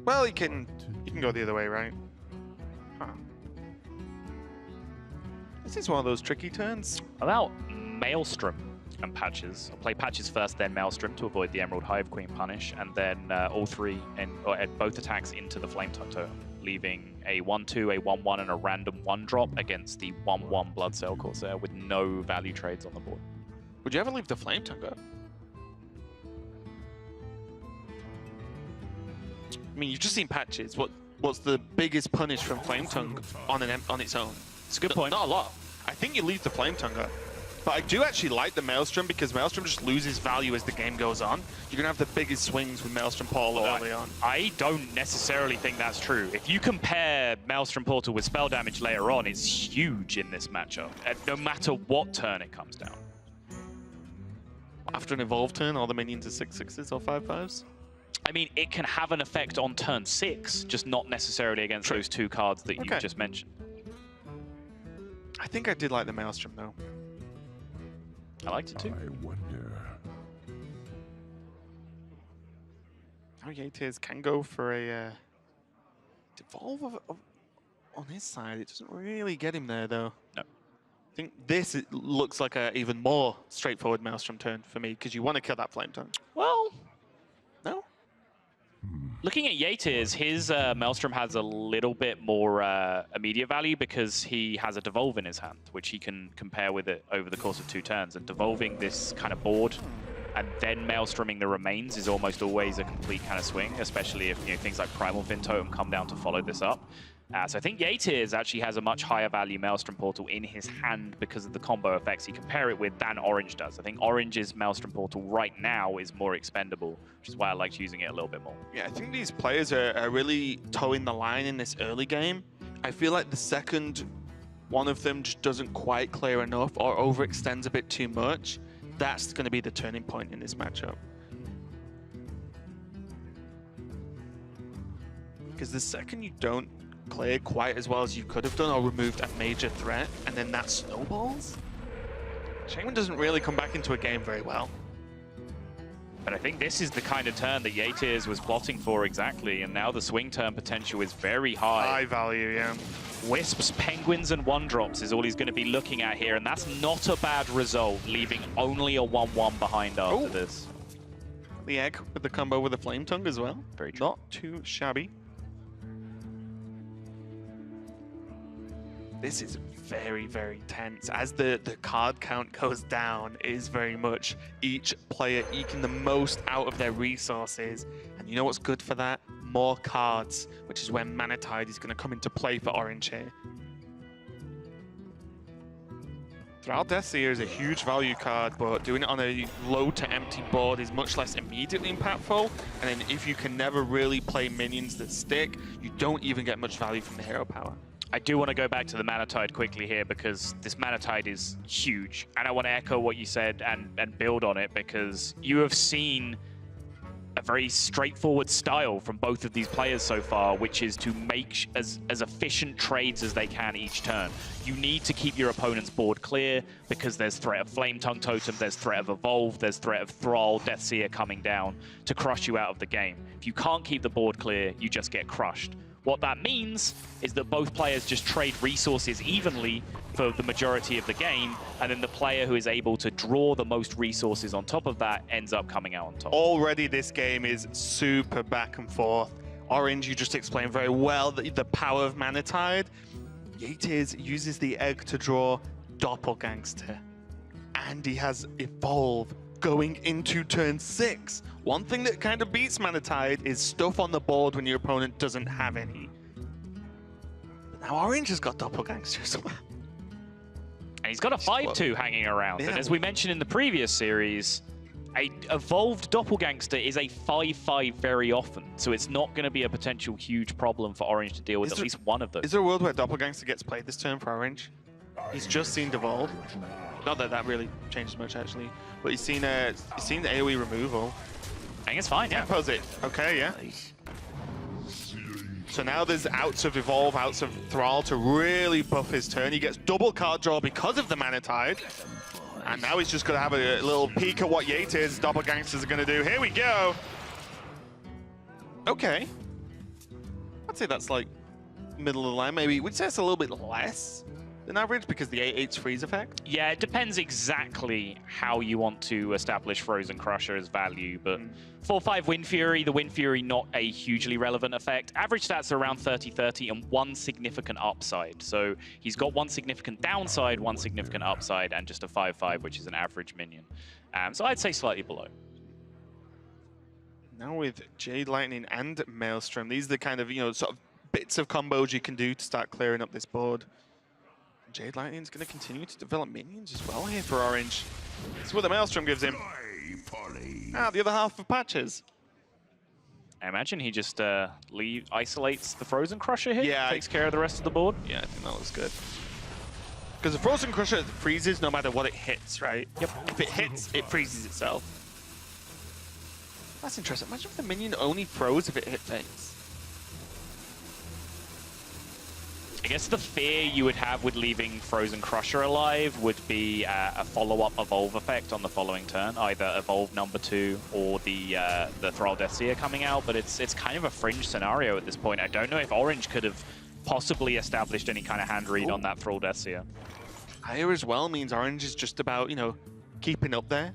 Well, you can go the other way, right? Huh. This is one of those tricky turns. About Maelstrom and Patches. I'll play Patches first, then Maelstrom to avoid the Emerald Hive Queen punish, and then all three both attacks into the Flame Tongue Totem, leaving a 1-2, a 1-1, and a random 1-drop against the 1-1 Blood Sail Corsair with no value trades on the board. Would you ever leave the Flame Tongue up? I mean, you've just seen Patches. What's the biggest punish from Flame Tongue on its own? It's a good point. Not a lot. I think you leave the Flame Tongue up. But I do actually like the Maelstrom because Maelstrom just loses value as the game goes on. You're going to have the biggest swings with Maelstrom Portal early on. I don't necessarily think that's true. If you compare Maelstrom Portal with spell damage later on, it's huge in this matchup, no matter what turn it comes down. After an evolve turn, all the minions are 6/6s or 5/5s? I mean, it can have an effect on turn 6, just not necessarily against those two cards that you just mentioned. I think I did like the Maelstrom, though. I liked it too. I wonder. Now YAYTears can go for a devolve on his side. It doesn't really get him there, though. No. I think this looks like an even more straightforward Maelstrom turn for me, because you want to kill that Flame Tongue. Well, No? looking at YAYTears, his Maelstrom has a little bit more immediate value because he has a Devolve in his hand, which he can compare with it over the course of 2 turns. And devolving this kind of board and then Maelstroming the remains is almost always a complete kind of swing, especially if things like Primal Fin Totem come down to follow this up. So I think YAYTears actually has a much higher value Maelstrom Portal in his hand because of the combo effects he compare it with than Orange does. I think Orange's Maelstrom Portal right now is more expendable, which is why I liked using it a little bit more. Yeah, I think these players are really towing the line in this early game. I feel like the second one of them just doesn't quite clear enough or overextends a bit too much, that's going to be the turning point in this matchup. Because the second you don't clear quite as well as you could have done or removed a major threat, and then that snowballs, Shaman doesn't really come back into a game very well. But I think this is the kind of turn that YAYTears was plotting for exactly, and now the swing turn potential is very high. High value, yeah. Wisps, Penguins, and 1-drops is all he's going to be looking at here, and that's not a bad result, leaving only a 1-1 behind after this. The egg with the combo with the Flame Tongue as well. Very true. Not too shabby. This is very, very tense. As the card count goes down, it is very much each player eking the most out of their resources. And you know what's good for that? More cards, which is where Mana Tide is going to come into play for Orange here. Thrall Deathseer is a huge value card, but doing it on a low to empty board is much less immediately impactful. And then if you can never really play minions that stick, you don't even get much value from the hero power. I do want to go back to the Mana Tide quickly here because this Mana Tide is huge. And I want to echo what you said and build on it because you have seen a very straightforward style from both of these players so far, which is to make as efficient trades as they can each turn. You need to keep your opponent's board clear because there's threat of Flame Tongue Totem, there's threat of Evolve, there's threat of Thrall, Deathseer coming down to crush you out of the game. If you can't keep the board clear, you just get crushed. What that means is that both players just trade resources evenly for the majority of the game, and then the player who is able to draw the most resources on top of that ends up coming out on top. Already this game is super back and forth. Orange, you just explained very well the power of Mana Tide. YAYTears uses the egg to draw Doppelgangster, and he has Evolve going into turn 6. One thing that kind of beats Mana Tide is stuff on the board when your opponent doesn't have any. But now Orange has got Doppelgangster as well. And he's got a 5/2 hanging around. Yeah. And as we mentioned in the previous series, a evolved Doppelgangster is a 5/5 very often. So it's not going to be a potential huge problem for Orange to deal with, at least one of those. Is there a world where Doppelgangster gets played this turn for Orange? He's just seen Devolve. Not that that really changes much, actually. But he's seen the AoE removal. I think it's fine, yeah. Pose it. Okay, yeah. So now there's outs of Evolve, outs of Thrall to really buff his turn. He gets double card draw because of the Mana Tide. And now he's just going to have a little peek at what YAYTears Doppelgangsters are going to do. Here we go. Okay. I'd say that's like middle of the line, maybe. We'd say it's a little bit less than average because the 8/8's freeze effect. Yeah, it depends exactly how you want to establish Frozen Crusher as value, but 4/5 Wind Fury, the Wind Fury not a hugely relevant effect. Average stats are around 30-30 and one significant upside. So he's got one significant downside, one significant upside, and just a 5/5, which is an average minion. So I'd say slightly below. Now with Jade Lightning and Maelstrom, these are the kind of, sort of bits of combos you can do to start clearing up this board. Jade Lightning's going to continue to develop minions as well here for Orange. That's what the Maelstrom gives him. The other half of Patches. I imagine he just isolates the Frozen Crusher here, Yeah, takes care of the rest of the board. Yeah, I think that looks good. Because the Frozen Crusher freezes no matter what it hits, right? Yep. If it hits, it freezes itself. That's interesting. Imagine if the minion only froze if it hit things. I guess the fear you would have with leaving Frozen Crusher alive would be a follow-up Evolve effect on the following turn, either Evolve #2 or the Thrall Deathseer coming out, but it's kind of a fringe scenario at this point. I don't know if Orange could have possibly established any kind of hand read on that Thrall Deathseer. Higher as well means Orange is just about, keeping up there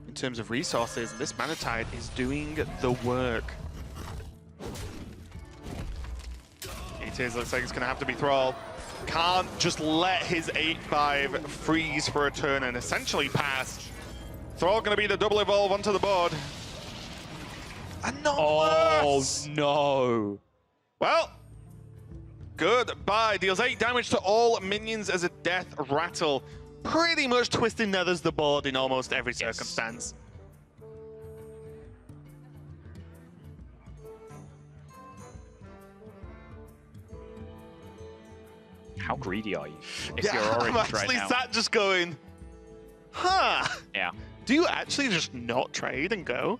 in terms of resources. This Mana Tide is doing the work. YAYTears looks like it's going to have to be Thrall. Can't just let his 8/5 freeze for a turn and essentially pass. Thrall going to be the double evolve onto the board. And not worse. No. Well, goodbye. Deals 8 damage to all minions as a death rattle. Pretty much twisting nethers the board in almost every circumstance. How greedy are you? If Yeah, you're Orange I'm actually right now. sat just going, huh? Yeah. Do you actually just not trade and go?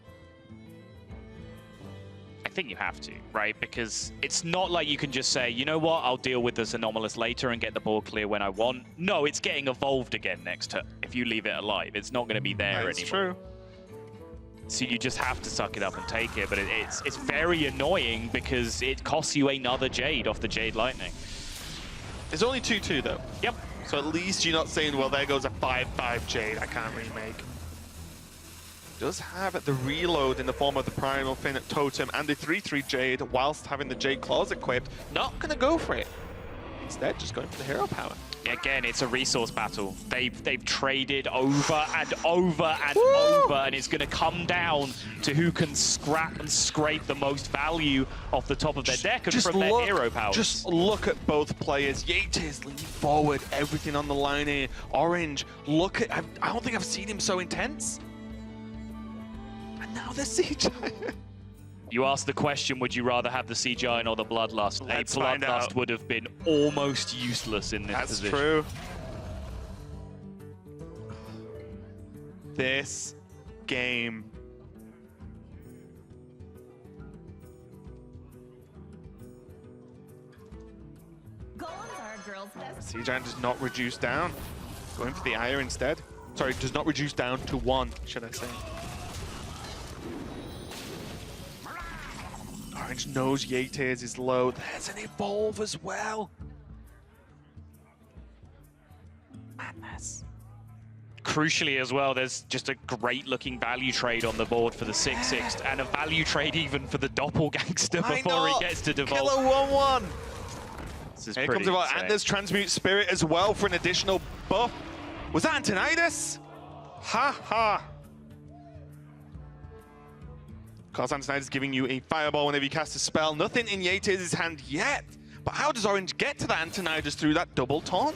I think you have to, right? Because it's not like you can just say, you know what, I'll deal with this anomalous later and get the board clear when I want. No, it's getting evolved again next turn. If you leave it alive, it's not going to be there That's anymore. true. So you just have to suck it up and take it. But it's very annoying because it costs you another Jade off the Jade Lightning. It's only 2/2 though. Yep. So at least you're not saying, well, there goes a 5/5 Jade I can't remake. Does have the reload in the form of the Primal Fin Totem and the 3/3 Jade whilst having the Jade Claws equipped. Not going to go for it. Instead, just going for the hero power. Again, it's a resource battle. They've traded over and over and over, and it's going to come down to who can scrap and scrape the most value off the top of their deck and from their hero powers. Just look at both players. YAYTears leaning forward, everything on the line here. Orange, look at... I don't think I've seen him so intense. And now the Sea Giant. You asked the question, would you rather have the Sea Giant or the Bloodlust? Let's a find Bloodlust out. would have been almost useless in this position. That's true. This game. Sea Giant does not reduce down. Going for the Ire instead. Sorry, does not reduce down to 1, should I say. Orange knows YAYTears is low. There's an evolve as well. Madness. Crucially as well, there's just a great looking value trade on the board for the 6/6 and a value trade even for the Doppelgangster before he gets to devolve. Killer 1/1. This is Here pretty comes about, insane. and there's Transmute Spirit as well for an additional buff. Was that Antonidas? Ha ha. Because Antonidas giving you a fireball whenever you cast a spell. Nothing in YAYTears' hand yet. But how does Orange get to that Antonidas through that double taunt?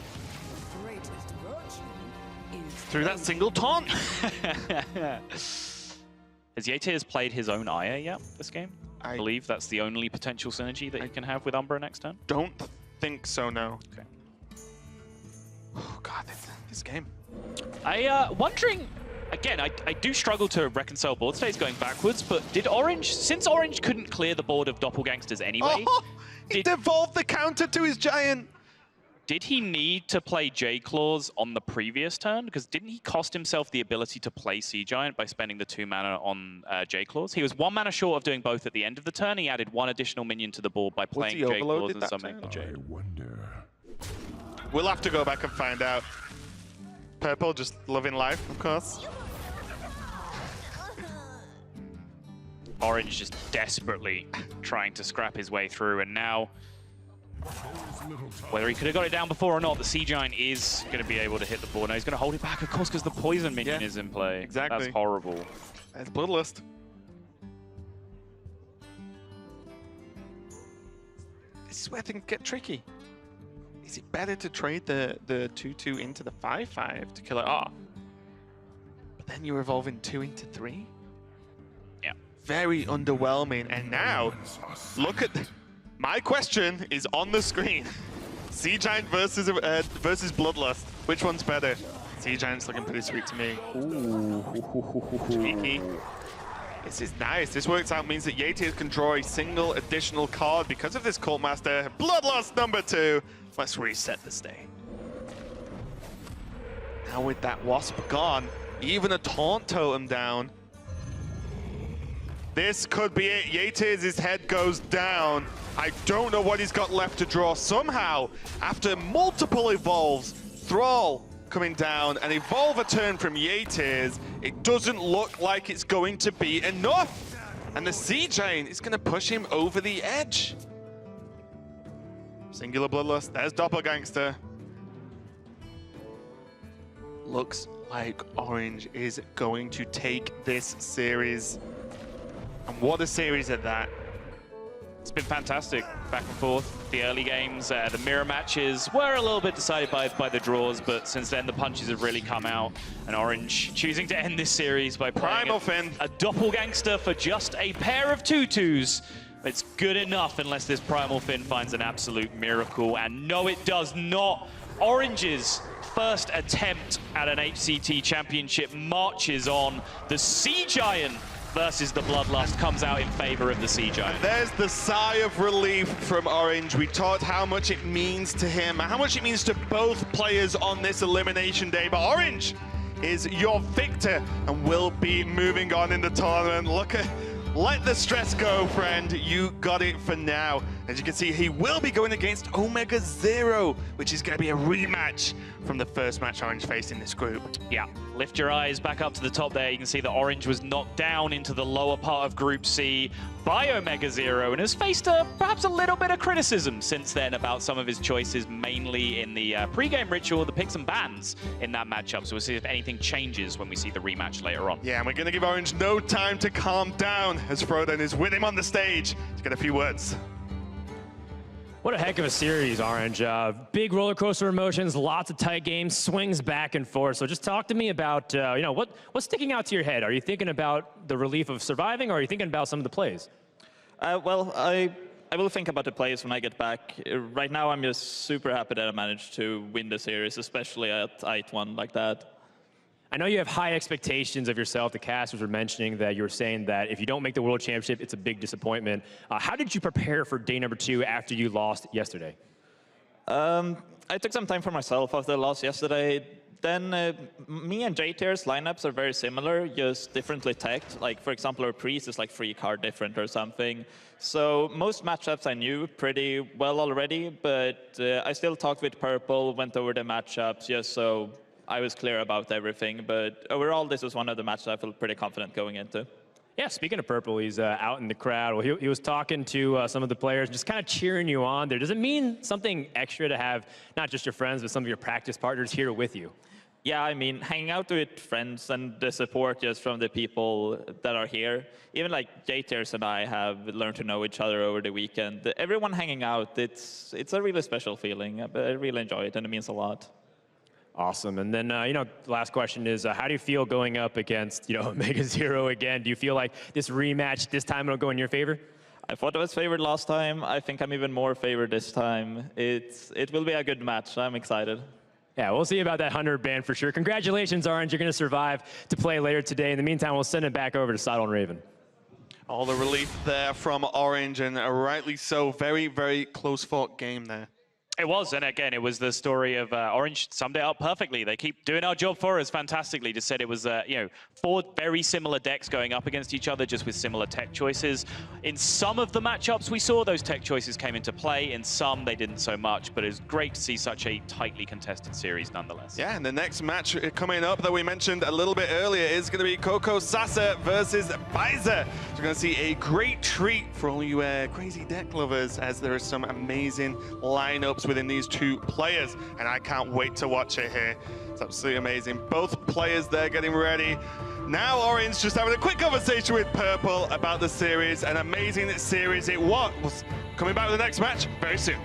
Through that single taunt? Has YAYTears played his own Ire yet this game? I believe that's the only potential synergy that he can have with Umbra next turn. Don't think so, no. Okay. Oh god, this game. Wondering, again, I do struggle to reconcile board states going backwards, but did Orange, since Orange couldn't clear the board of Doppelgangsters anyway, He devolved the counter to his Giant. did he need to play J-Claws on the previous turn? Because didn't he cost himself the ability to play Sea Giant by spending the 2 mana on J-Claws? He was 1 mana short of doing both at the end of the turn. He added 1 additional minion to the board by playing he J-Claws overloaded and that summoning turn? the Jade. I wonder. We'll have to go back and find out. Purple just loving life, of course. Orange just desperately trying to scrap his way through, and now, whether he could have got it down before or not, the Sea Giant is going to be able to hit the board. Now he's going to hold it back, of course, because the poison minion is in play. Exactly. That's horrible. There's Bloodlust. This is where things get tricky. Is it better to trade the 2/2 into the 5/5 to kill it off? But then you're evolving 2 into 3? Yeah. Very underwhelming. And now, look at... My question is on the screen. Sea Giant versus Bloodlust. Which one's better? Sea Giant's looking pretty sweet to me. Ooh. Cheeky. This is nice. This works out means that YAYTears can draw a single additional card because of this Cult Master. Bloodlust number 2. Let's reset the state. Now with that Wasp gone, even a Taunt Totem down. This could be it. YAYTears' head goes down. I don't know what he's got left to draw. Somehow, after multiple evolves, Thrall coming down, and evolve a turn from YAYTears, it doesn't look like it's going to be enough. And the Sea Giant is going to push him over the edge. Singular Bloodlust, there's Doppelgangster. Looks like Orange is going to take this series. And what a series at that. It's been fantastic, back and forth. The early games, the mirror matches were a little bit decided by the draws, but since then the punches have really come out. And Orange choosing to end this series by playing Primal Fin. a Doppelgangster for just a pair of 2/2s. It's good enough unless this Primal Fin finds an absolute miracle. And no, it does not. Orange's first attempt at an HCT championship marches on. The Sea Giant versus the Bloodlust comes out in favor of the Sea Giant. There's the sigh of relief from Orange. We talked how much it means to him, how much it means to both players on this Elimination Day, but Orange is your victor and will be moving on in the tournament. Let the stress go, friend. You got it for now. As you can see, he will be going against Omega Zero, which is going to be a rematch from the first match Orange faced in this group. Yeah, lift your eyes back up to the top there. You can see that Orange was knocked down into the lower part of Group C by Omega Zero and has faced perhaps a little bit of criticism since then about some of his choices, mainly in the pre-game ritual, the picks and bans in that matchup. So we'll see if anything changes when we see the rematch later on. Yeah, and we're going to give Orange no time to calm down as Froden is with him on the stage to get a few words. What a heck of a series, Orange. Big roller coaster emotions, lots of tight games, swings back and forth. So just talk to me about, what's sticking out to your head? Are you thinking about the relief of surviving, or are you thinking about some of the plays? Well, I will think about the plays when I get back. Right now, I'm just super happy that I managed to win the series, especially at IT1 like that. I know you have high expectations of yourself. The casters were mentioning that you were saying that if you don't make the World Championship, it's a big disappointment. How did you prepare for day number 2 after you lost yesterday? I took some time for myself after the loss yesterday. Then me and YAYTears lineups are very similar, just differently teched. Like, for example, our Priest is like 3 card different or something. So most matchups I knew pretty well already, but I still talked with Purple, went over the matchups just so I was clear about everything. But overall, this was one of the matches I feel pretty confident going into. Yeah, speaking of Purple, he's out in the crowd. Well, he was talking to some of the players, just kind of cheering you on there. Does it mean something extra to have not just your friends, but some of your practice partners here with you? Yeah, I mean, hanging out with friends and the support just from the people that are here. Even like YAYTears and I have learned to know each other over the weekend. Everyone hanging out, it's a really special feeling. I really enjoy it, and it means a lot. Awesome. And then, the last question is, how do you feel going up against, Omega Zero again? Do you feel like this rematch, this time it'll go in your favor? I thought I was favored last time. I think I'm even more favored this time. It will be a good match. I'm excited. Yeah, we'll see about that 100 ban for sure. Congratulations, Orange. You're going to survive to play later today. In the meantime, we'll send it back over to Saddle and Raven. All the relief there from Orange, and rightly so. Very, very close-fought game there. It was, and again, it was the story of Orange summed it up perfectly. They keep doing our job for us fantastically. Just said it was, you know, 4 very similar decks going up against each other, just with similar tech choices. In some of the matchups we saw, those tech choices came into play. In some, they didn't so much, but it was great to see such a tightly contested series nonetheless. Yeah, and the next match coming up that we mentioned a little bit earlier is going to be Coco Sasa versus Baiza. So we're going to see a great treat for all you crazy deck lovers, as there are some amazing lineups within these 2 players, and I can't wait to watch it here. It's absolutely amazing. Both players there getting ready. Now Orange just having a quick conversation with Purple about the series. An amazing series it was. Coming back with the next match very soon.